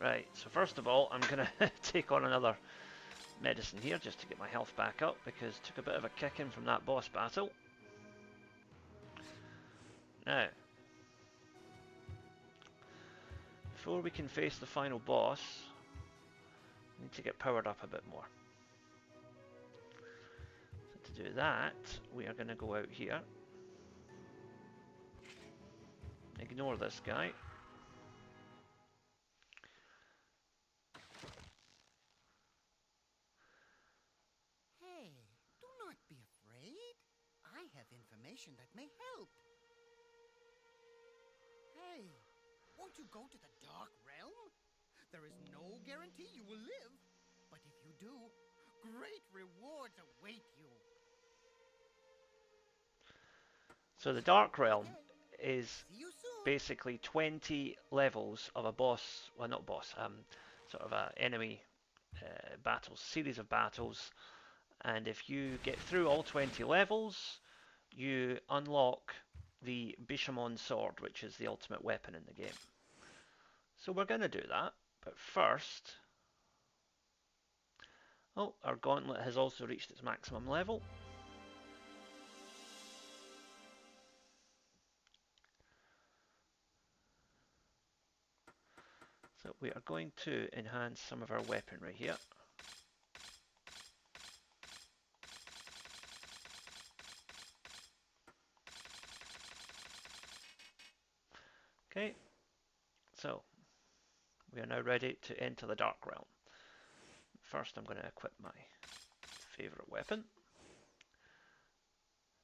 Right, so first of all, I'm going to take on another medicine here just to get my health back up, because took a bit of a kicking from that boss battle. Now, before we can face the final boss, we need to get powered up a bit more. So to do that, we are going to go out here, ignore this guy. Hey, do not be afraid. I have information that may help. Hey, won't you go to the Dark Realm? There is no guarantee you will live, but if you do, great rewards await you. So the Dark Realm is See you soon. basically 20 levels of a boss, well not boss, sort of a enemy battles, series of battles, and if you get through all 20 levels, you unlock the Bishamon sword, which is the ultimate weapon in the game. So we're going to do that, but first, oh, our gauntlet has also reached its maximum level. So we are going to enhance some of our weaponry here. Okay, so we are now ready to enter the Dark Realm. First, I'm going to equip my favorite weapon.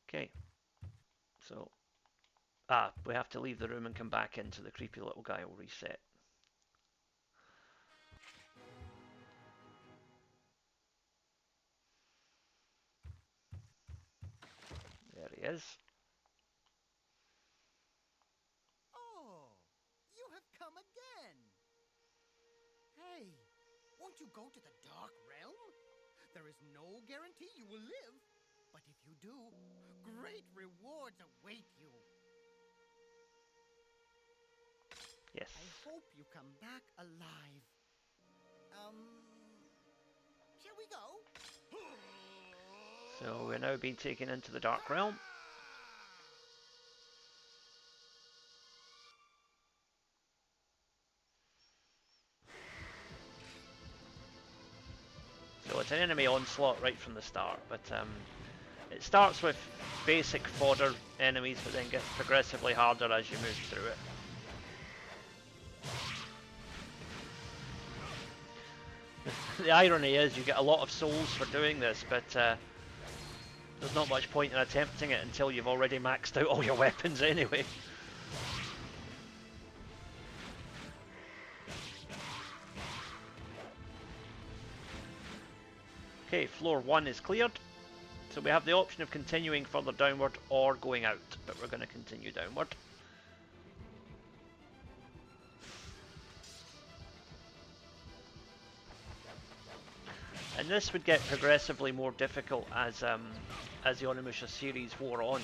Okay, so we have to leave the room and come back in, so the creepy little guy will reset. There he is. Oh, you have come again. Hey, won't you go to the Dark Realm? There is no guarantee you will live, but if you do, great rewards await you. Yes. I hope you come back alive. Shall we go? So we're now being taken into the Dark Realm. So it's an enemy onslaught right from the start, but it starts with basic fodder enemies, but then gets progressively harder as you move through it. The irony is you get a lot of souls for doing this, but there's not much point in attempting it until you've already maxed out all your weapons anyway. Okay, floor 1 is cleared. So we have the option of continuing further downward or going out, but we're going to continue downward. And this would get progressively more difficult as the Onimusha series wore on,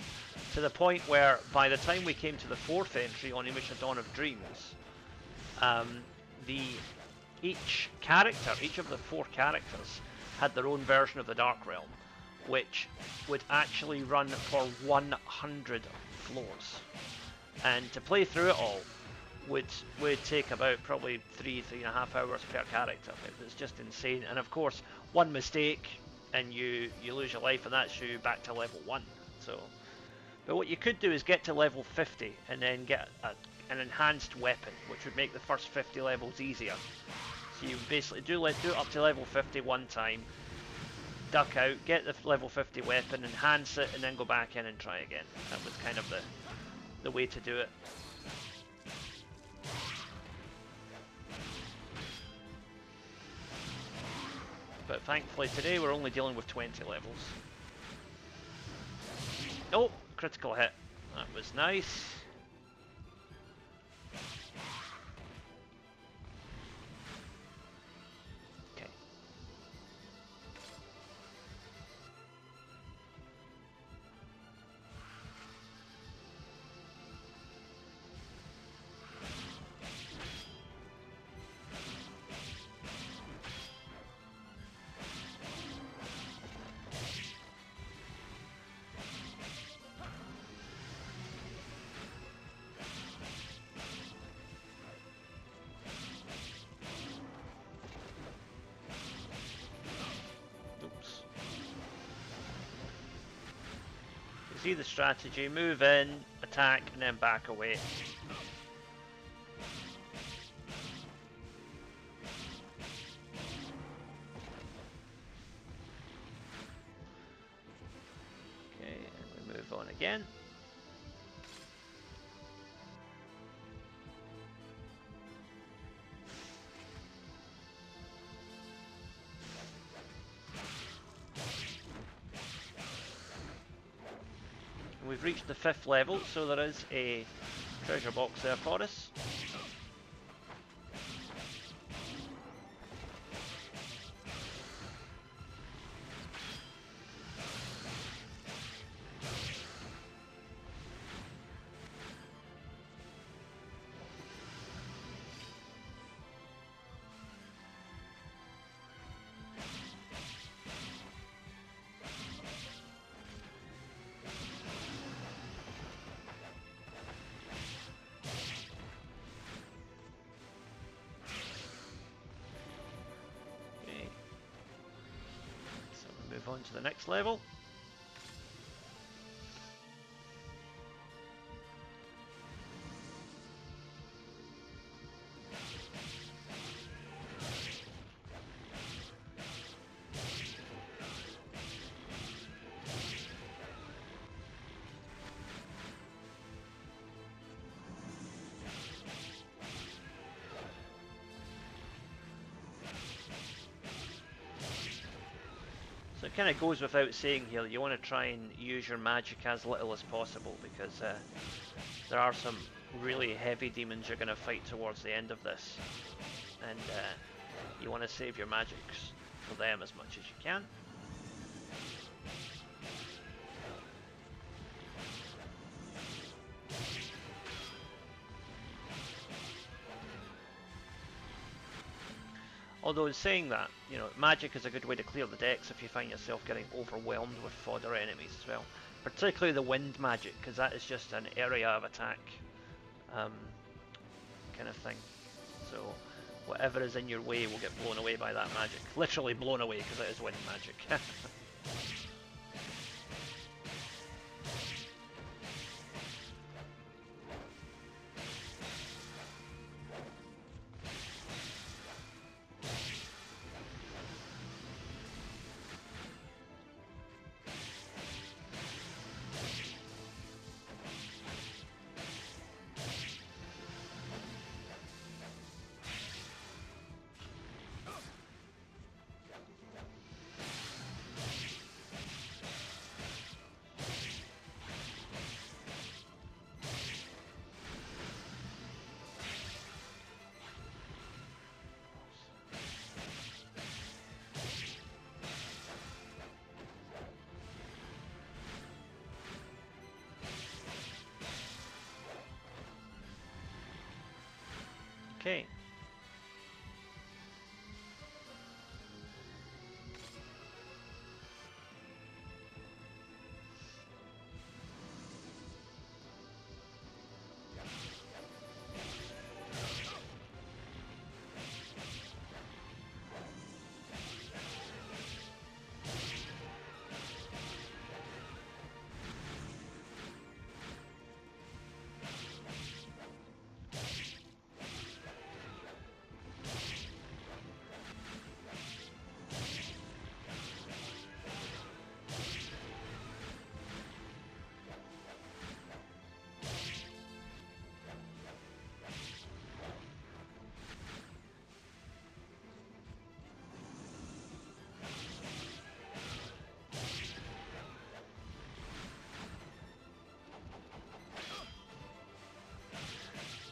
to the point where by the time we came to the 4th entry, Onimusha Dawn of Dreams, each of the 4 characters had their own version of the Dark Realm, which would actually run for 100 floors. And to play through it all would take about probably 3.5 hours per character. It was just insane. And of course, one mistake and you lose your life, and that's you back to level 1. So, but what you could do is get to level 50 and then get an enhanced weapon, which would make the first 50 levels easier. So you basically do it up to level 50 one time, duck out, get the level 50 weapon, enhance it, and then go back in and try again. That was kind of the way to do it. But thankfully today we're only dealing with 20 levels. Oh, critical hit. That was nice. Okay. See the strategy, move in, attack, and then back away. Okay, and we move on again. We've reached the 5th level, so there is a treasure box there for us. On to the next level. So it kind of goes without saying here that you want to try and use your magic as little as possible, because there are some really heavy demons you're going to fight towards the end of this, and you want to save your magics for them as much as you can. Although in saying that, you know, magic is a good way to clear the decks if you find yourself getting overwhelmed with fodder enemies as well. Particularly the wind magic, because that is just an area of attack kind of thing. So whatever is in your way will get blown away by that magic. Literally blown away, because it is wind magic. Okay.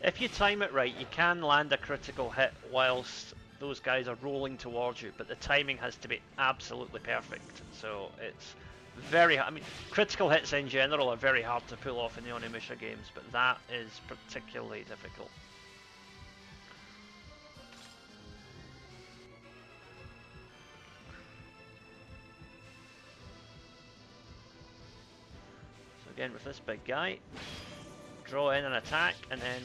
If you time it right, you can land a critical hit whilst those guys are rolling towards you, but the timing has to be absolutely perfect. So it's very, I mean, critical hits in general are very hard to pull off in the Onimusha games, but that is particularly difficult. So again, with this big guy, draw in an attack and then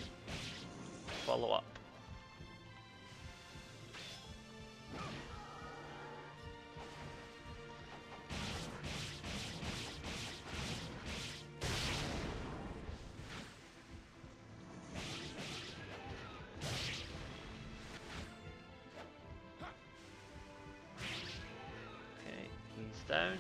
follow up. Okay, he's down.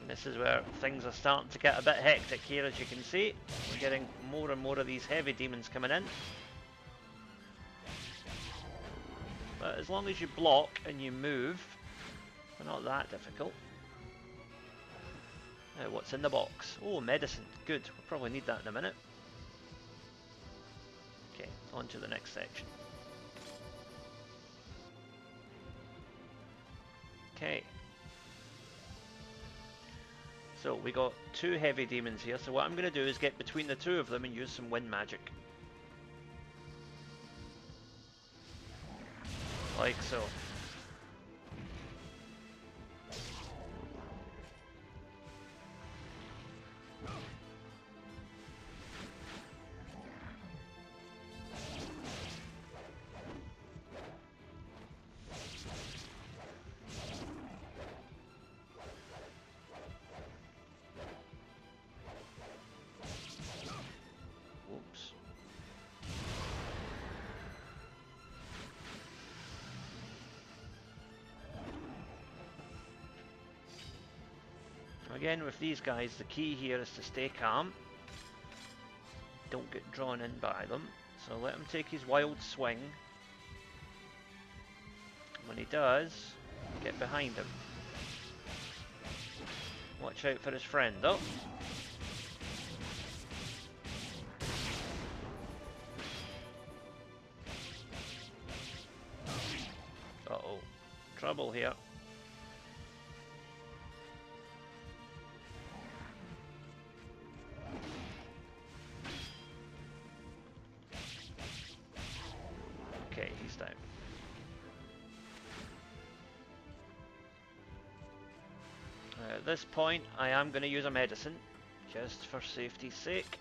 This is where things are starting to get a bit hectic here, as you can see. We're getting more and more of these heavy demons coming in. But as long as you block and you move, they're not that difficult. Now, what's in the box? Oh, medicine. Good. We'll probably need that in a minute. Okay, on to the next section. Okay. So we got 2 heavy demons here, so what I'm going to do is get between the 2 of them and use some wind magic. Like so. Again, with these guys, the key here is to stay calm. Don't get drawn in by them. So let him take his wild swing. When he does, get behind him. Watch out for his friend, though. Uh-oh. Trouble here. Okay, he's down. At this point, I am going to use a medicine, just for safety's sake.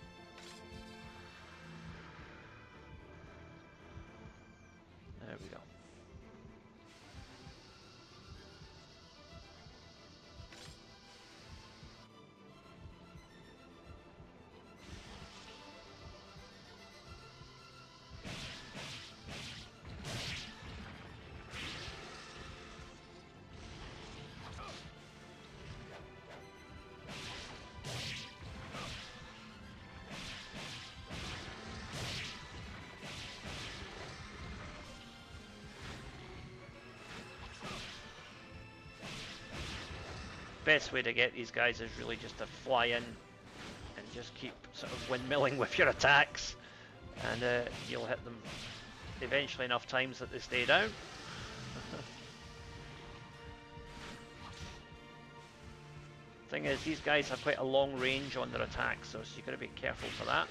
There we go. best way to get these guys is really just to fly in and just keep sort of windmilling with your attacks, and you'll hit them eventually enough times that they stay down. Thing is, these guys have quite a long range on their attacks, so you've got to be careful for that.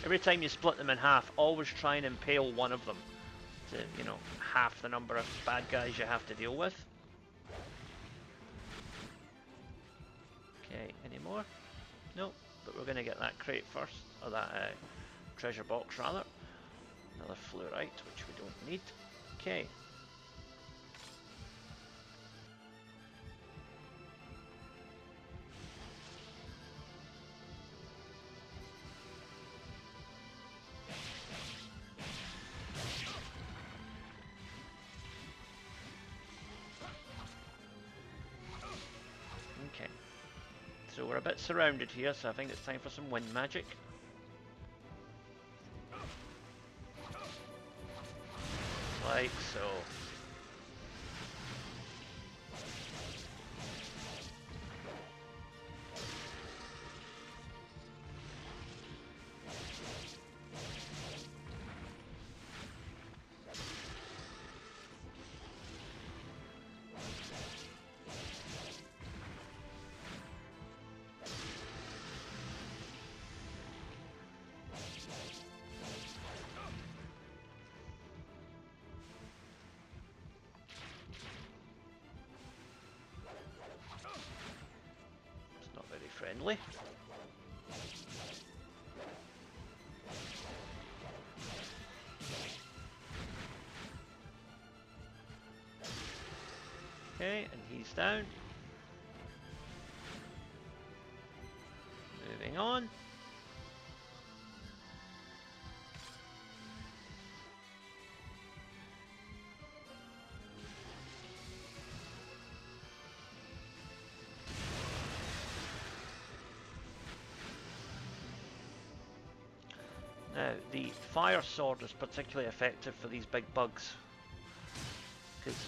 Every time you split them in half, always try and impale one of them to, you know, half the number of bad guys you have to deal with. Okay, any more? Nope, but we're going to get that crate first, or that treasure box rather. Another fluorite, which we don't need. Okay. Okay. So we're a bit surrounded here, so I think it's time for some wind magic. Like so. Friendly. Okay, and he's down. Moving on. Now, the fire sword is particularly effective for these big bugs, because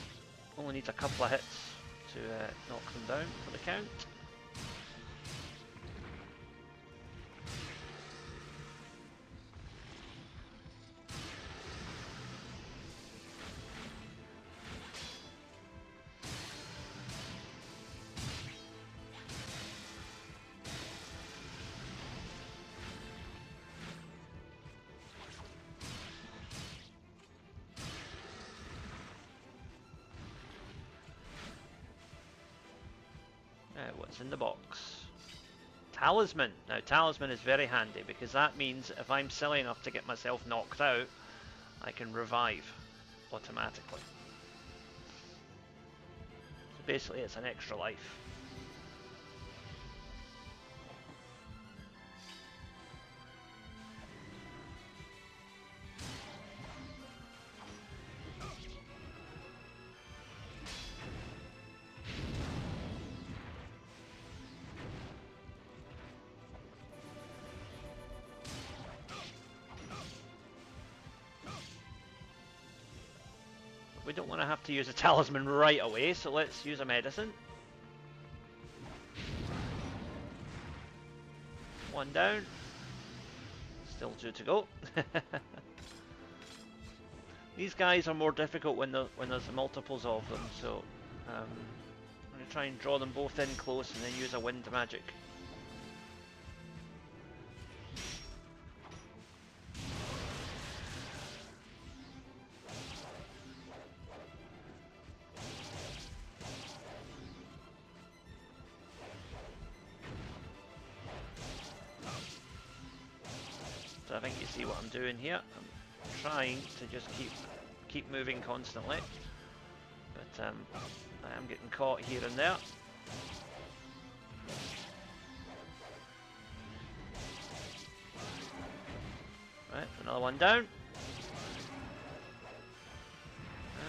only needs a couple of hits to knock them down for the count. What's in the box? Talisman. Now, talisman is very handy because that means if I'm silly enough to get myself knocked out, I can revive automatically. So basically, it's an extra life. We don't want to have to use a talisman right away, so let's use a medicine. One down. Still two to go. These guys are more difficult when there's multiples of them, so I'm going to try and draw them both in close and then use a wind magic. So I think you see what I'm doing here. I'm trying to just keep moving constantly, but I am getting caught here and there. Right, another one down.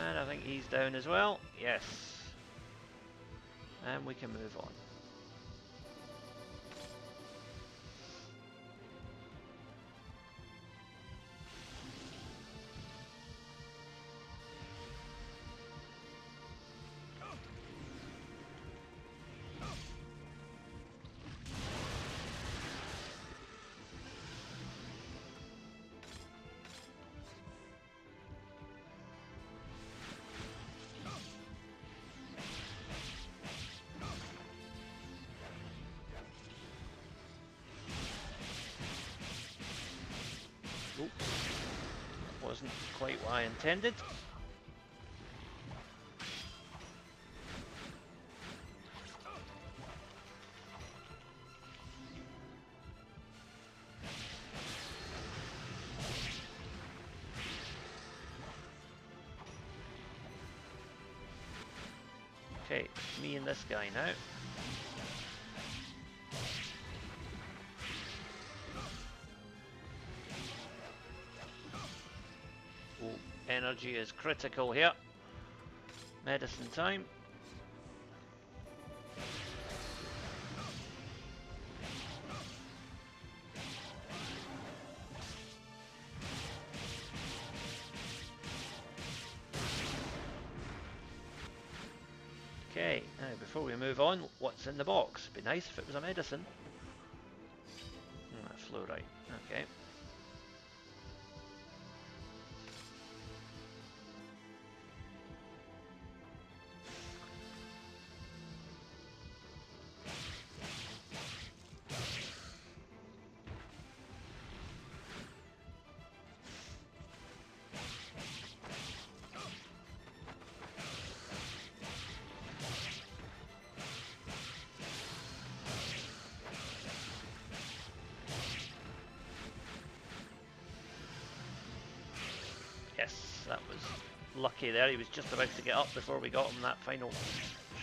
And I think he's down as well. Yes. And we can move on. quite what I intended. Okay, me and this guy now. Oh, energy is critical here. Medicine time. Okay, now before we move on, what's in the box? Be nice if it was a medicine. Fluorite, okay. Yes, that was lucky there. He was just about to get up before we got him that final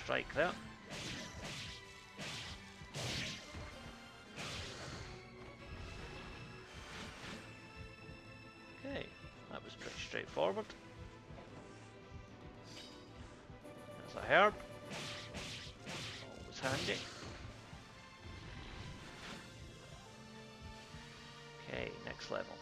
strike there. Okay, that was pretty straightforward. There's a herb. Always handy. Okay, next level.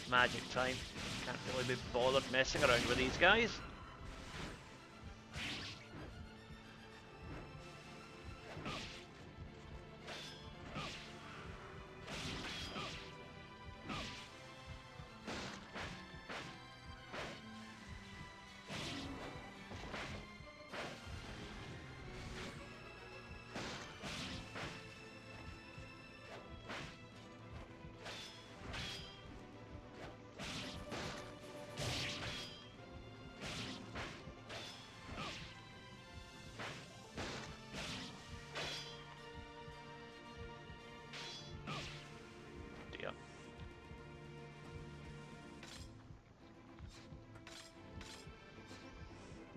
Magic time. Can't really be bothered messing around with these guys.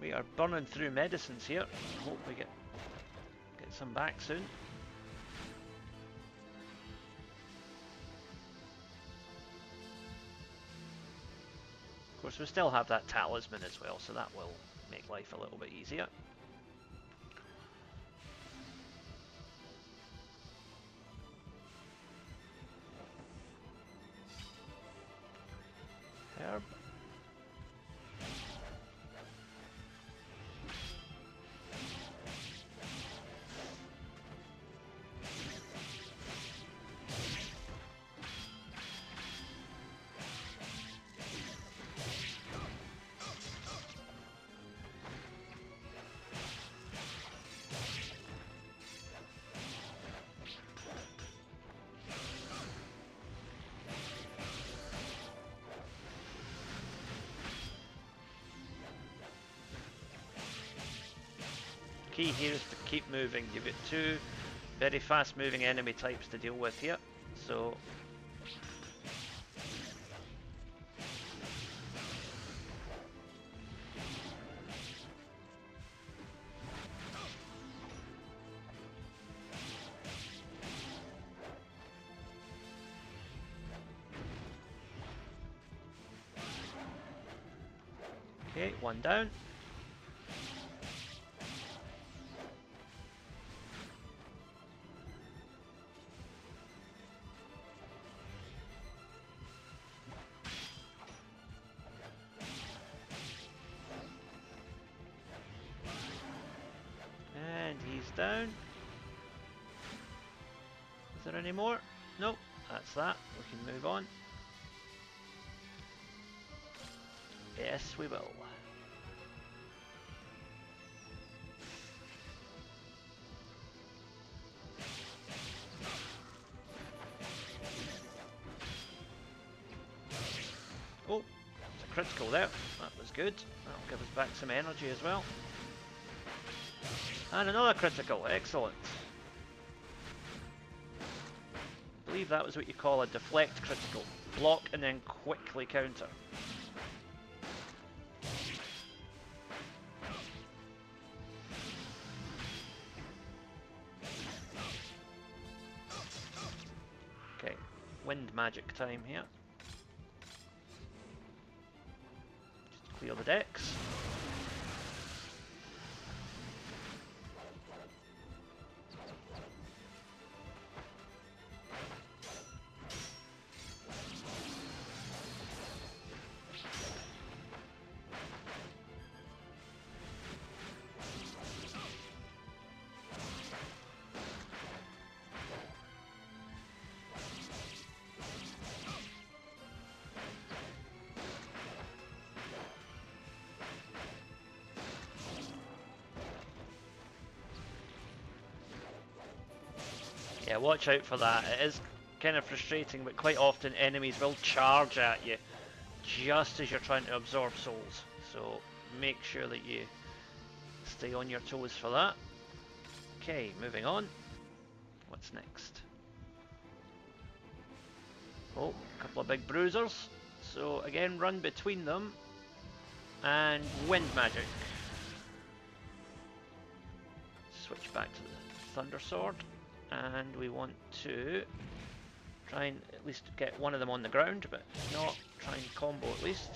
We are burning through medicines here. I hope we get some back soon. Of course, we still have that talisman as well, so that will make life a little bit easier. Herb. Key here is to keep moving. You've got two very fast moving enemy types to deal with here, so okay, one down. down. Is there any more? Nope, that's that. We can move on. Yes, we will. Oh, it's a critical there. That was good. That'll give us back some energy as well. And another critical. Excellent. I believe that was what you call a deflect critical. Block and then quickly counter. Okay, wind magic time here. Just clear the decks. Yeah, watch out for that. It is kind of frustrating, but quite often enemies will charge at you just as you're trying to absorb souls. So make sure that you stay on your toes for that. Okay, moving on. What's next? Oh, a couple of big bruisers. So again, run between them and wind magic. Switch back to the Thunder Sword. And we want to try and at least get one of them on the ground, but if not, try and combo at least.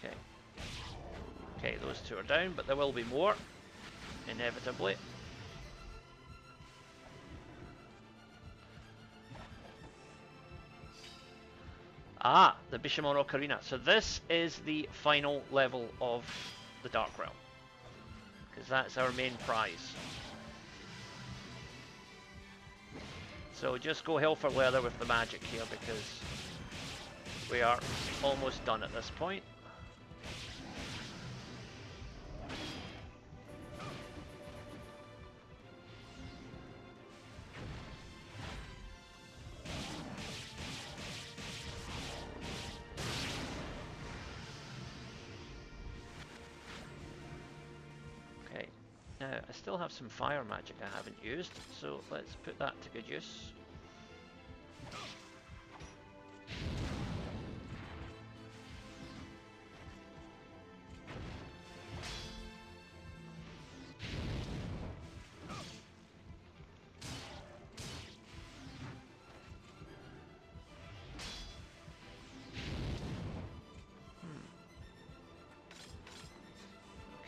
Okay. Okay, those two are down, but there will be more, inevitably. Ah, the Bishamon Ocarina. So this is the final level of the Dark Realm, because that's our main prize. So just go hell for leather with the magic here, because we are almost done at this point. Okay, now I still have some fire magic I haven't used, so let's put that to good use.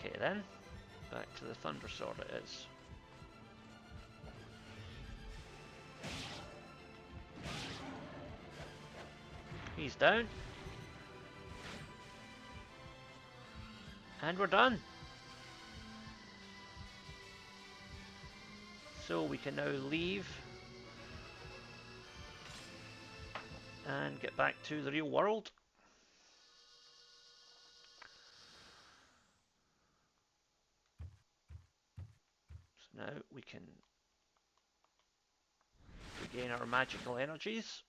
Okay then, back to the Thunder Sword it is. He's down. And we're done. So we can now leave and get back to the real world. So now we can regain our magical energies.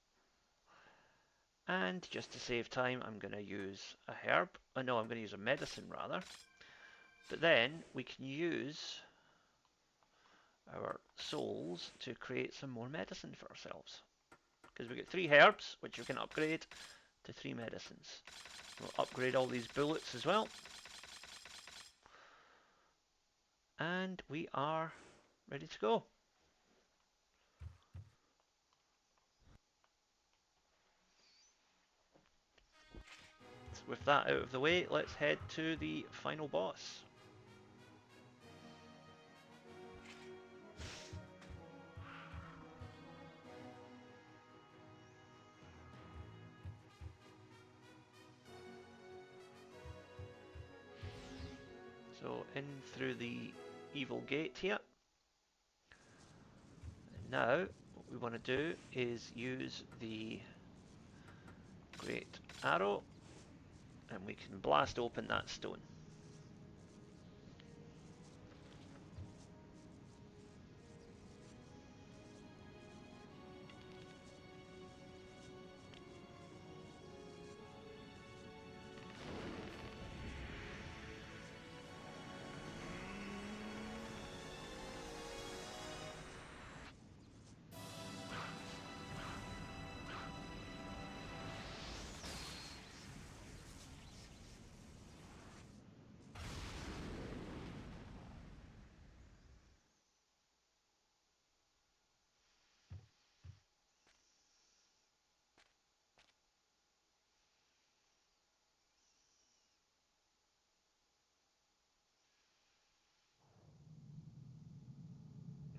And just to save time, I'm going to use a herb. Oh no, I'm going to use a medicine rather. But then we can use our souls to create some more medicine for ourselves. Because we get 3 herbs, which we can upgrade to 3 medicines. We'll upgrade all these bullets as well. And we are ready to go. So with that out of the way, let's head to the final boss. So in through the evil gate here. And now what we want to do is use the great arrow, and we can blast open that stone.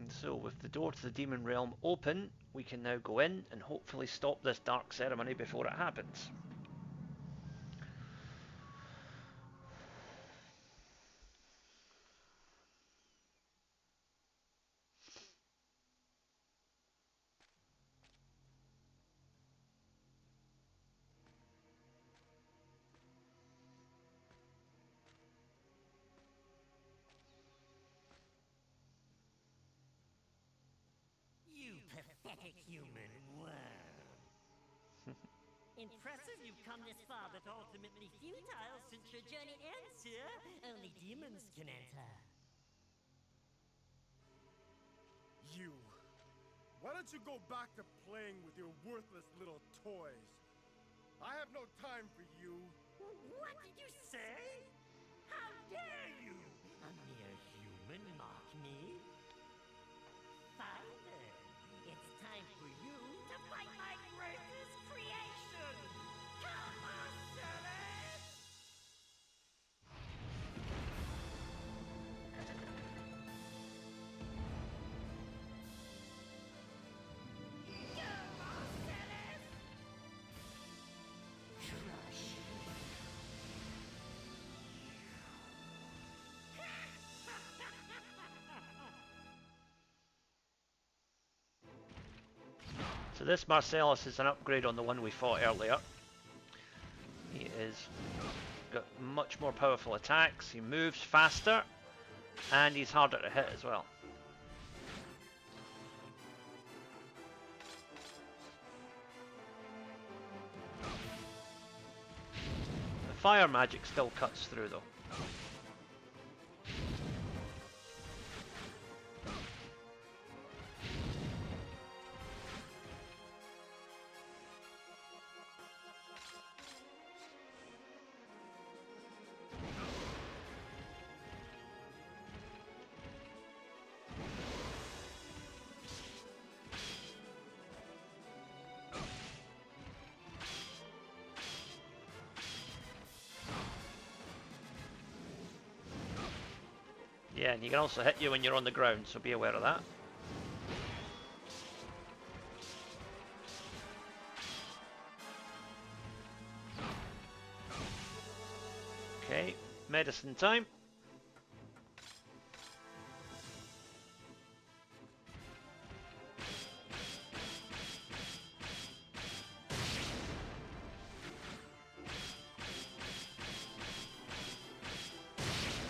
And so with the door to the demon realm open, we can now go in and hopefully stop this dark ceremony before it happens. You pathetic human worm. Impressive you've come this far, but ultimately futile since your journey ends here. Only demons can enter. You. Why don't you go back to playing with your worthless little toys? I have no time for you. What did you say? How dare you? A mere human mock me? Fine then. It's time for you to fight my greatest creation! Come on, Celeste! Come on, Celeste! Crush. So this Marcellus is an upgrade on the one we fought earlier. He is got much more powerful attacks, he moves faster, and he's harder to hit as well. The fire magic still cuts through though. Yeah, and he can also hit you when you're on the ground, so be aware of that. Okay, medicine time.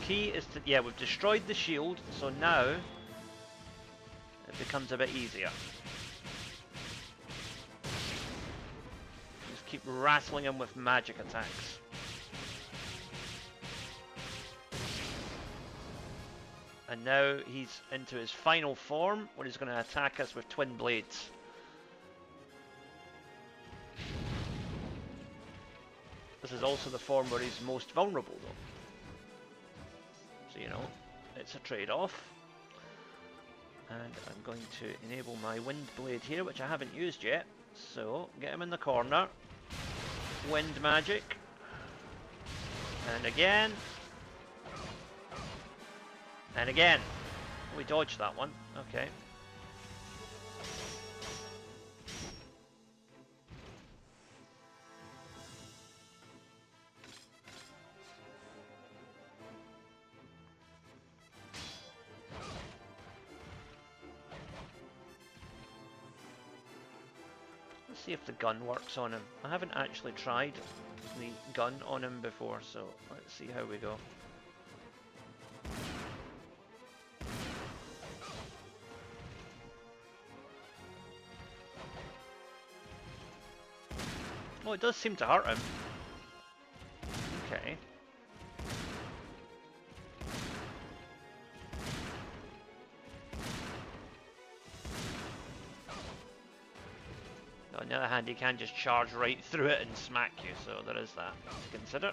Key is to, yeah, we've destroyed the shield, so now it becomes a bit easier. Just keep rattling him with magic attacks. And now he's into his final form, where he's going to attack us with twin blades. This is also the form where he's most vulnerable though. So, you know, it's a trade-off. And I'm going to enable my wind blade here, which I haven't used yet. So, get him in the corner. Wind magic. And again. And again. We dodged that one. Okay. see if the gun works on him. I haven't actually tried the gun on him before, so let's see how we go. Oh, it does seem to hurt him. Okay. On the other hand, he can just charge right through it and smack you, so there is that to consider.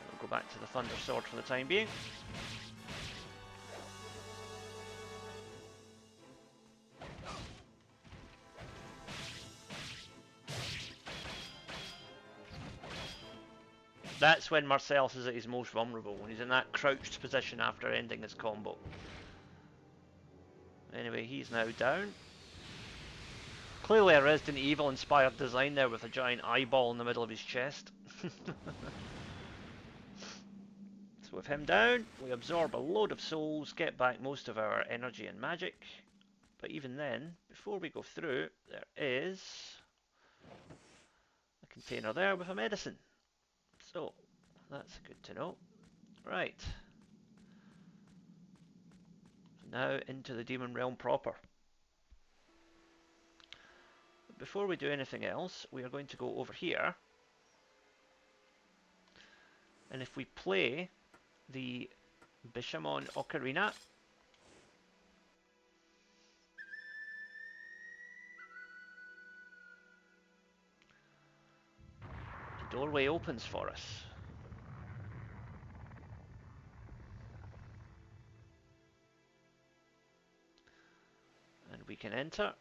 We'll go back to the Thunder Sword for the time being. That's when Marcellus is at his most vulnerable, when he's in that crouched position after ending his combo. Anyway, he's now down. Clearly a Resident Evil inspired design there with a giant eyeball in the middle of his chest. So with him down, we absorb a load of souls, get back most of our energy and magic. But even then, before we go through, there is a container there with a medicine. So, that's good to know. Right. So now into the Demon Realm proper. But before we do anything else, we are going to go over here. And if we play the Bishamon Ocarina, the doorway opens for us. And we can enter.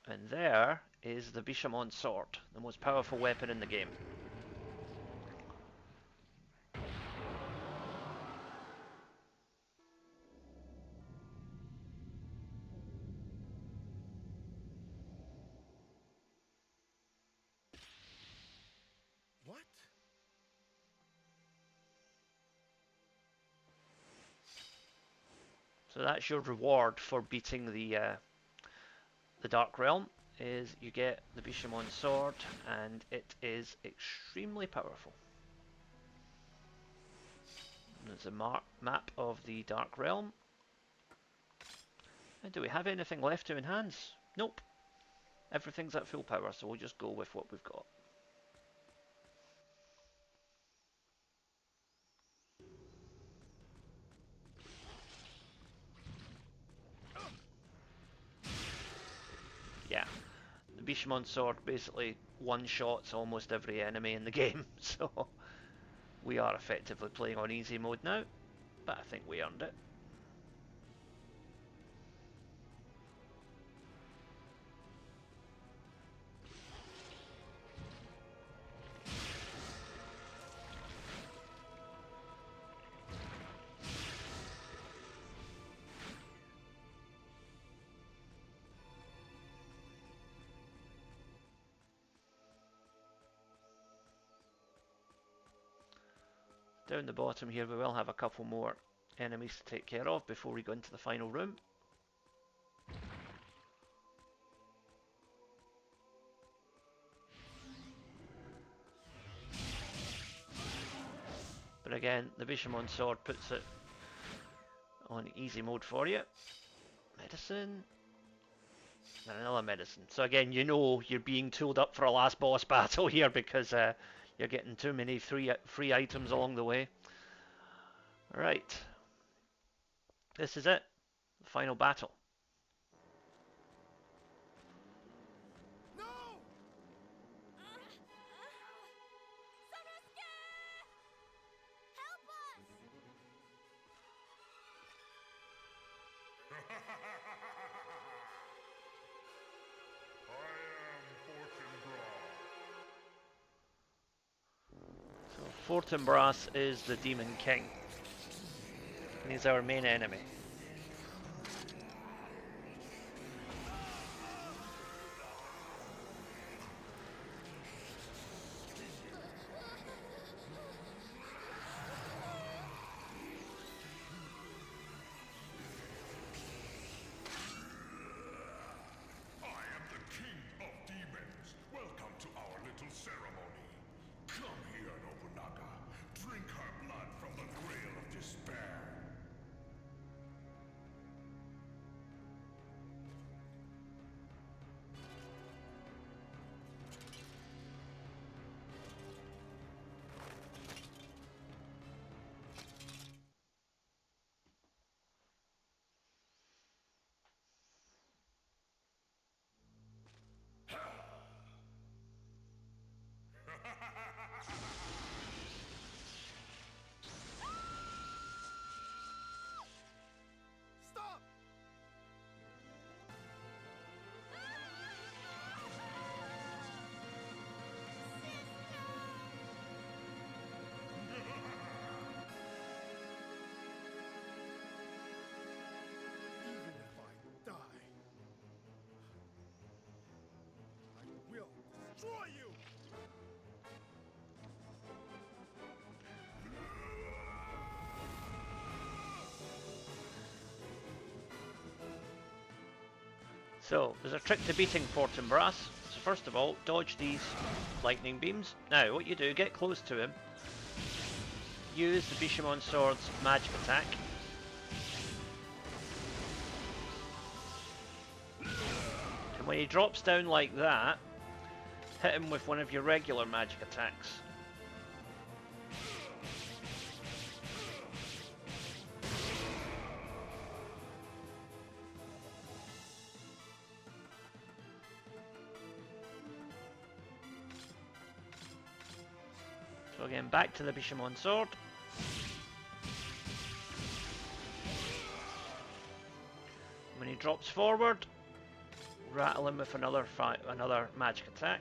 And there is the Bishamon sword, the most powerful weapon in the game. What? So that's your reward for beating the Dark Realm, is you get the Bishamon sword, and it is extremely powerful. There's a map of the Dark Realm. And do we have anything left to enhance? Nope. Everything's at full power, so we'll just go with what we've got. Yeah. The Bishamon sword basically one-shots almost every enemy in the game, so we are effectively playing on easy mode now, but I think we earned it. Down the bottom here we will have a couple more enemies to take care of before we go into the final room. But again, the Bishamon sword puts it on easy mode for you. Medicine. And another medicine. So again, you know you're being tooled up for a last boss battle here because you're getting too many free items along the way. Right. This is it. The final battle. No! Help us! I am Fortinbras. So Fortinbras is the Demon King. And he's our main enemy. destroy you! So, there's a trick to beating Fortinbras. So first of all, dodge these lightning beams. Now, what you do, get close to him. Use the Bishamon Sword's magic attack. And when he drops down like that, hit him with one of your regular magic attacks. So again, back to the Bishamon Sword. When he drops forward, rattle him with another magic attack.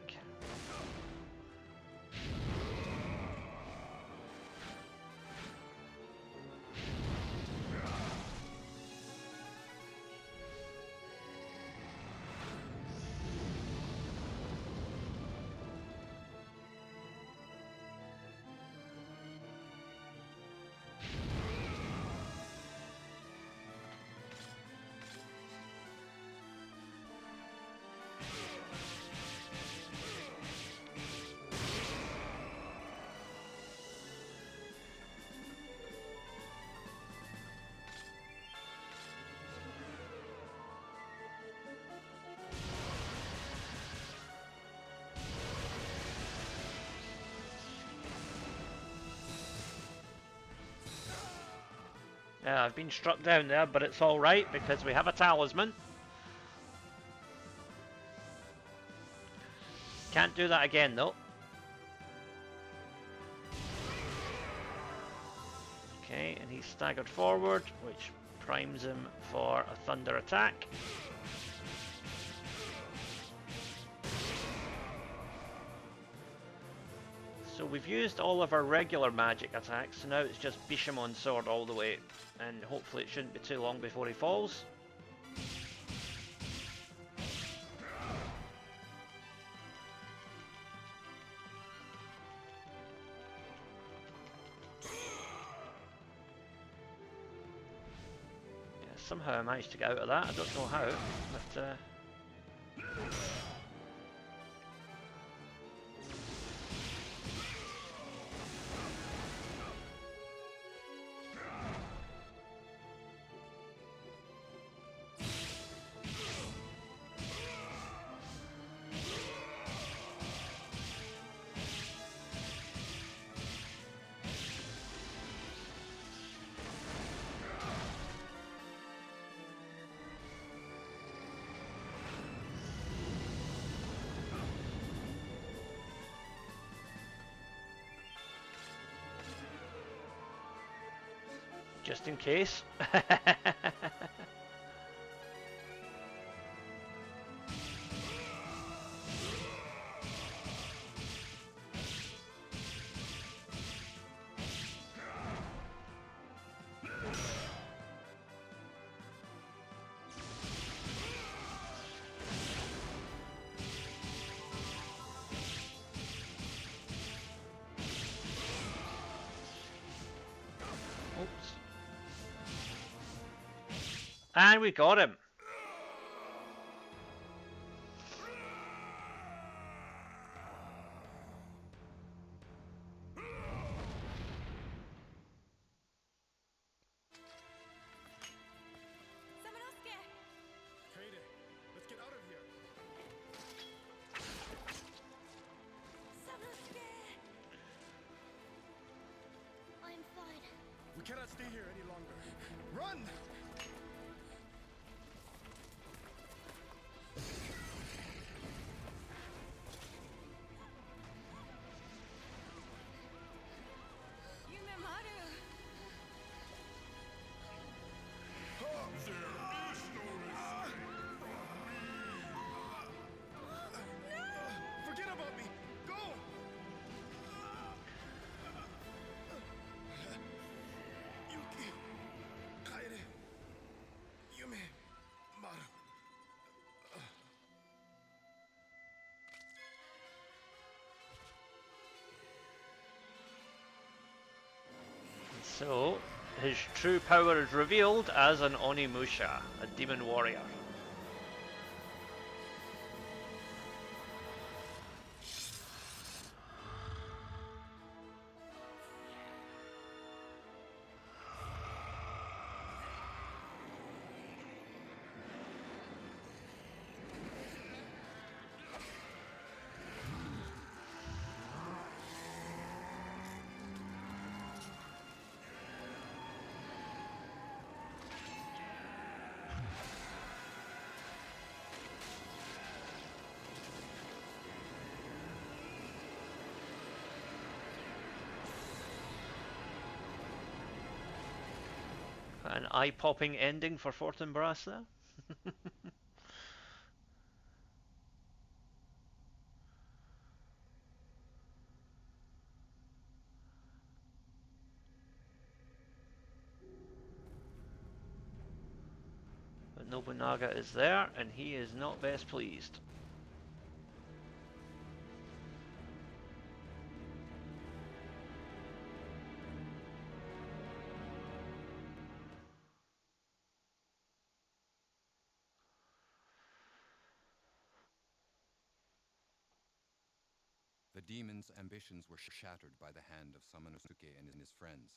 I've been struck down there, but it's alright because we have a talisman. Can't do that again though. Okay, and he's staggered forward, which primes him for a thunder attack. So we've used all of our regular magic attacks, so now it's just Bishamon Sword all the way, and hopefully it shouldn't be too long before he falls. Yeah, somehow I managed to get out of that, I don't know how, but just in case. Oops. And we got him. Kaede, let's get out of here. I'm fine. We cannot stay here any longer. Run! Forget about me! Go! Yuki! Kaede! So, his true power is revealed as an Onimusha, a demon warrior. An eye-popping ending for Fortinbras there. But Nobunaga is there, and he is not best pleased. The demon's ambitions were shattered by the hand of Samanosuke and his friends.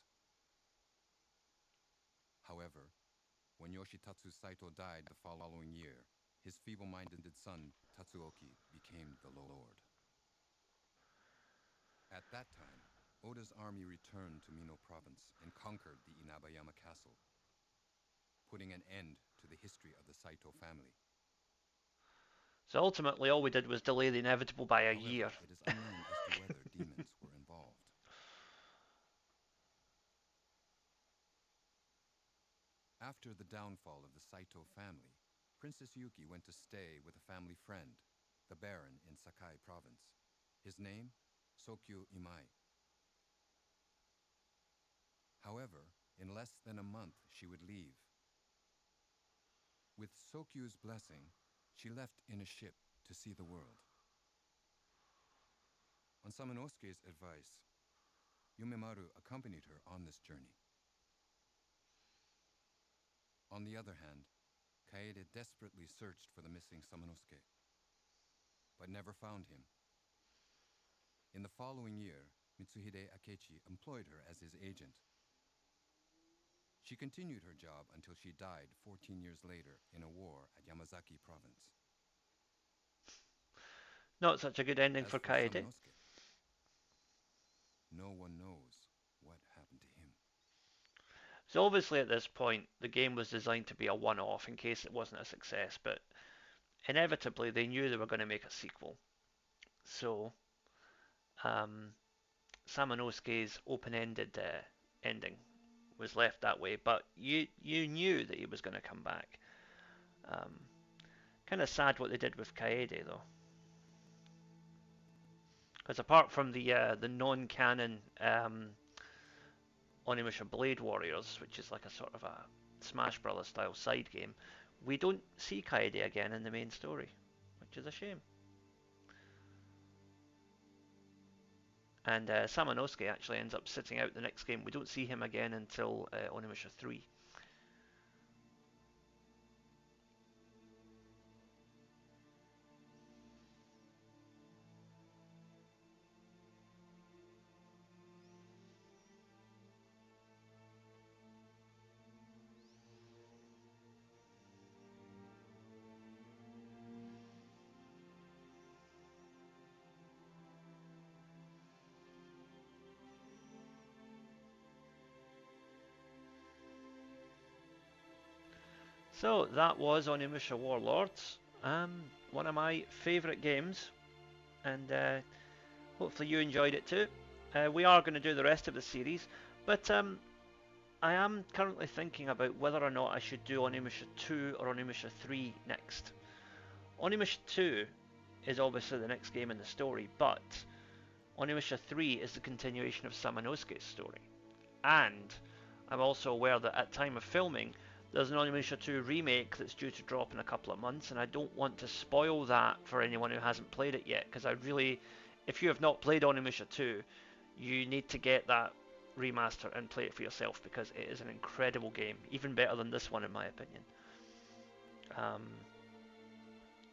However, when Yoshitatsu Saito died the following year, his feeble-minded son, Tatsuoki, became the lord. At that time, Oda's army returned to Mino Province and conquered the Inabayama Castle, putting an end to the history of the Saito family. So ultimately, all we did was delay the inevitable by a However, year. it is unknown as to whether demons were involved. After the downfall of the Saito family, Princess Yuki went to stay with a family friend, the Baron in Sakai Province. His name, Sokyu Imai. However, in less than a month, she would leave. With Sokyu's blessing, she left in a ship to see the world. On Samanosuke's advice, Yumemaru accompanied her on this journey. On the other hand, Kaede desperately searched for the missing Samanosuke, but never found him. In the following year, Mitsuhide Akechi employed her as his agent. She continued her job until she died 14 years later in a war at Yamazaki Province. Not such a good ending for Kaede. Samanosuke, no one knows what happened to him. So obviously at this point, the game was designed to be a one-off in case it wasn't a success, but inevitably they knew they were going to make a sequel. So Samanosuke's open-ended ending was left that way, but you knew that he was going to come back. Kind of sad what they did with Kaede though, because apart from the non-canon Onimusha Blade Warriors, which is like a sort of a Smash Brothers style side game, we don't see Kaede again in the main story, which is a shame. And Samanosuke actually ends up sitting out the next game. We don't see him again until Onimusha 3. So that was Onimusha Warlords, one of my favourite games, and hopefully you enjoyed it too. We are going to do the rest of the series, but I am currently thinking about whether or not I should do Onimusha 2 or Onimusha 3 next. Onimusha 2 is obviously the next game in the story, but Onimusha 3 is the continuation of Samanosuke's story. And I'm also aware that at time of filming, there's an Onimusha 2 remake that's due to drop in a couple of months, and I don't want to spoil that for anyone who hasn't played it yet, because if you have not played Onimusha 2, you need to get that remaster and play it for yourself, because it is an incredible game, even better than this one in my opinion.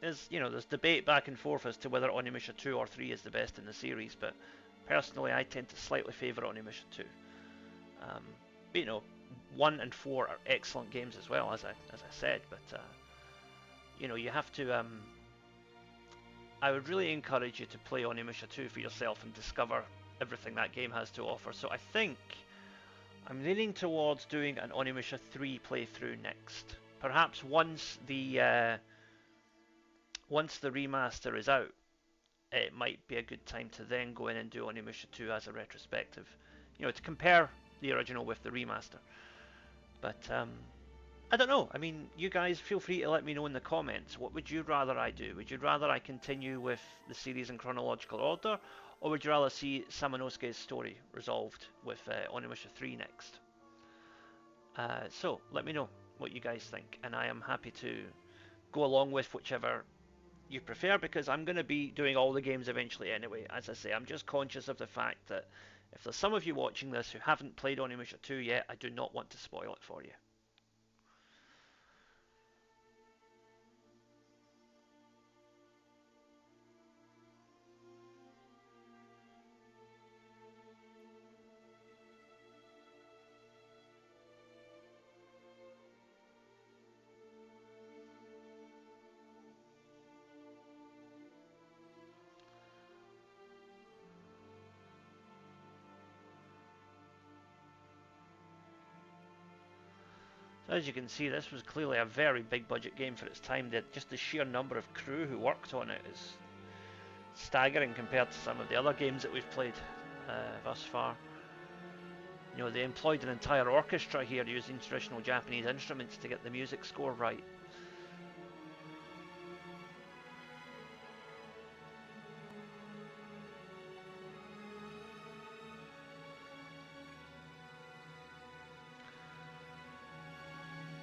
There's debate back and forth as to whether Onimusha 2 or 3 is the best in the series, but personally I tend to slightly favour Onimusha 2. But 1 and 4 are excellent games as well, as I said, but you have to. I would really encourage you to play Onimusha 2 for yourself and discover everything that game has to offer. So I think I'm leaning towards doing an Onimusha 3 playthrough next. Perhaps once the remaster is out, it might be a good time to then go in and do Onimusha 2 as a retrospective, to compare the original with the remaster. But I don't know. I mean, you guys feel free to let me know in the comments. What would you rather I do? Would you rather I continue with the series in chronological order, or would you rather see Samanosuke's story resolved with Onimusha 3 next? So let me know what you guys think, and I am happy to go along with whichever you prefer, because I'm going to be doing all the games eventually anyway. As I say, I'm just conscious of the fact that if there's some of you watching this who haven't played Onimusha 2 yet, I do not want to spoil it for you. As you can see, this was clearly a very big budget game for its time. Just the sheer number of crew who worked on it is staggering compared to some of the other games that we've played thus far. They employed an entire orchestra here using traditional Japanese instruments to get the music score right.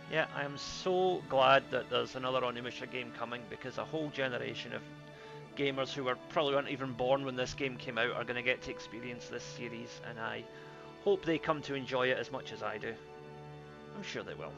Yeah, I am so glad that there's another Onimusha game coming, because a whole generation of gamers who were probably weren't even born when this game came out are going to get to experience this series, and I hope they come to enjoy it as much as I do. I'm sure they will.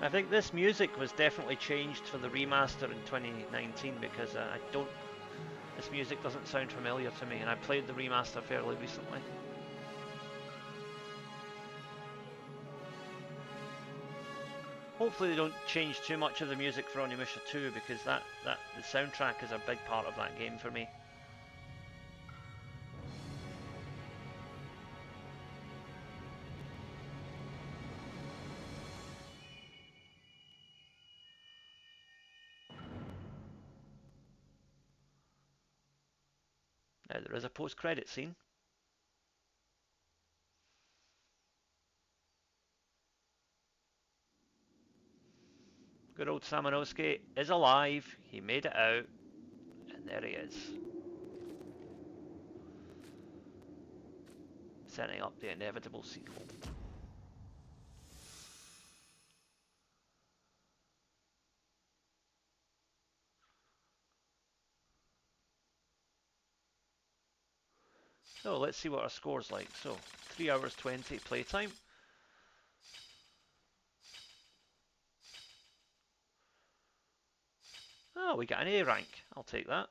I think this music was definitely changed for the remaster in 2019, because this music doesn't sound familiar to me, and I played the remaster fairly recently. Hopefully they don't change too much of the music for Onimusha 2, because the soundtrack is a big part of that game for me. Now there is a post-credit scene. Good old Samanosuke is alive, he made it out, and there he is. Setting up the inevitable sequel. So let's see what our score's like. So 3 hours 20 playtime. Oh, we got an A rank. I'll take that.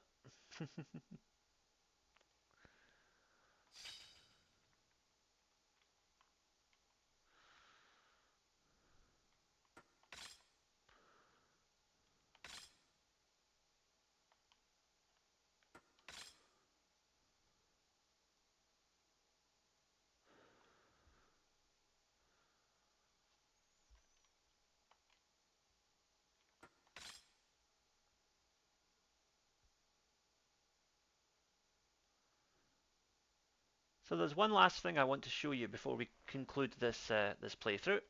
So there's one last thing I want to show you before we conclude this playthrough.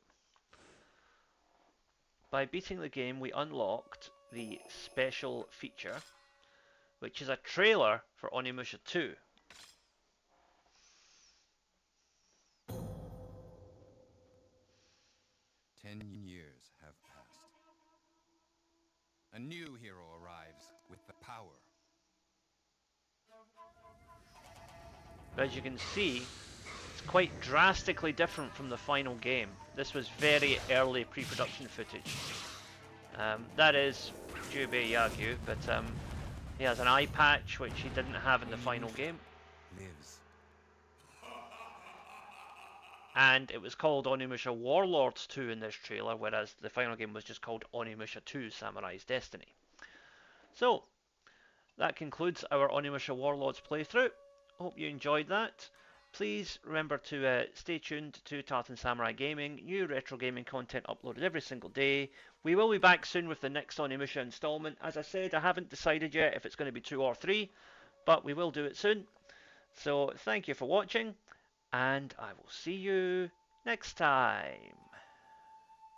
By beating the game, we unlocked the special feature, which is a trailer for Onimusha 2. 10 years have passed. A new hero arrives with the power. As you can see, it's quite drastically different from the final game. This was very early pre-production footage. That is Jubei Yagyu, but he has an eye patch which he didn't have in the final game. Lives. And it was called Onimusha Warlords 2 in this trailer, whereas the final game was just called Onimusha 2 Samurai's Destiny. So, that concludes our Onimusha Warlords playthrough. Hope you enjoyed that. Please remember to stay tuned to Tartan Samurai Gaming. New retro gaming content uploaded every single day. We will be back soon with the next Onimusha installment. As I said, I haven't decided yet if it's going to be 2 or 3, but we will do it soon. So thank you for watching, and I will see you next time.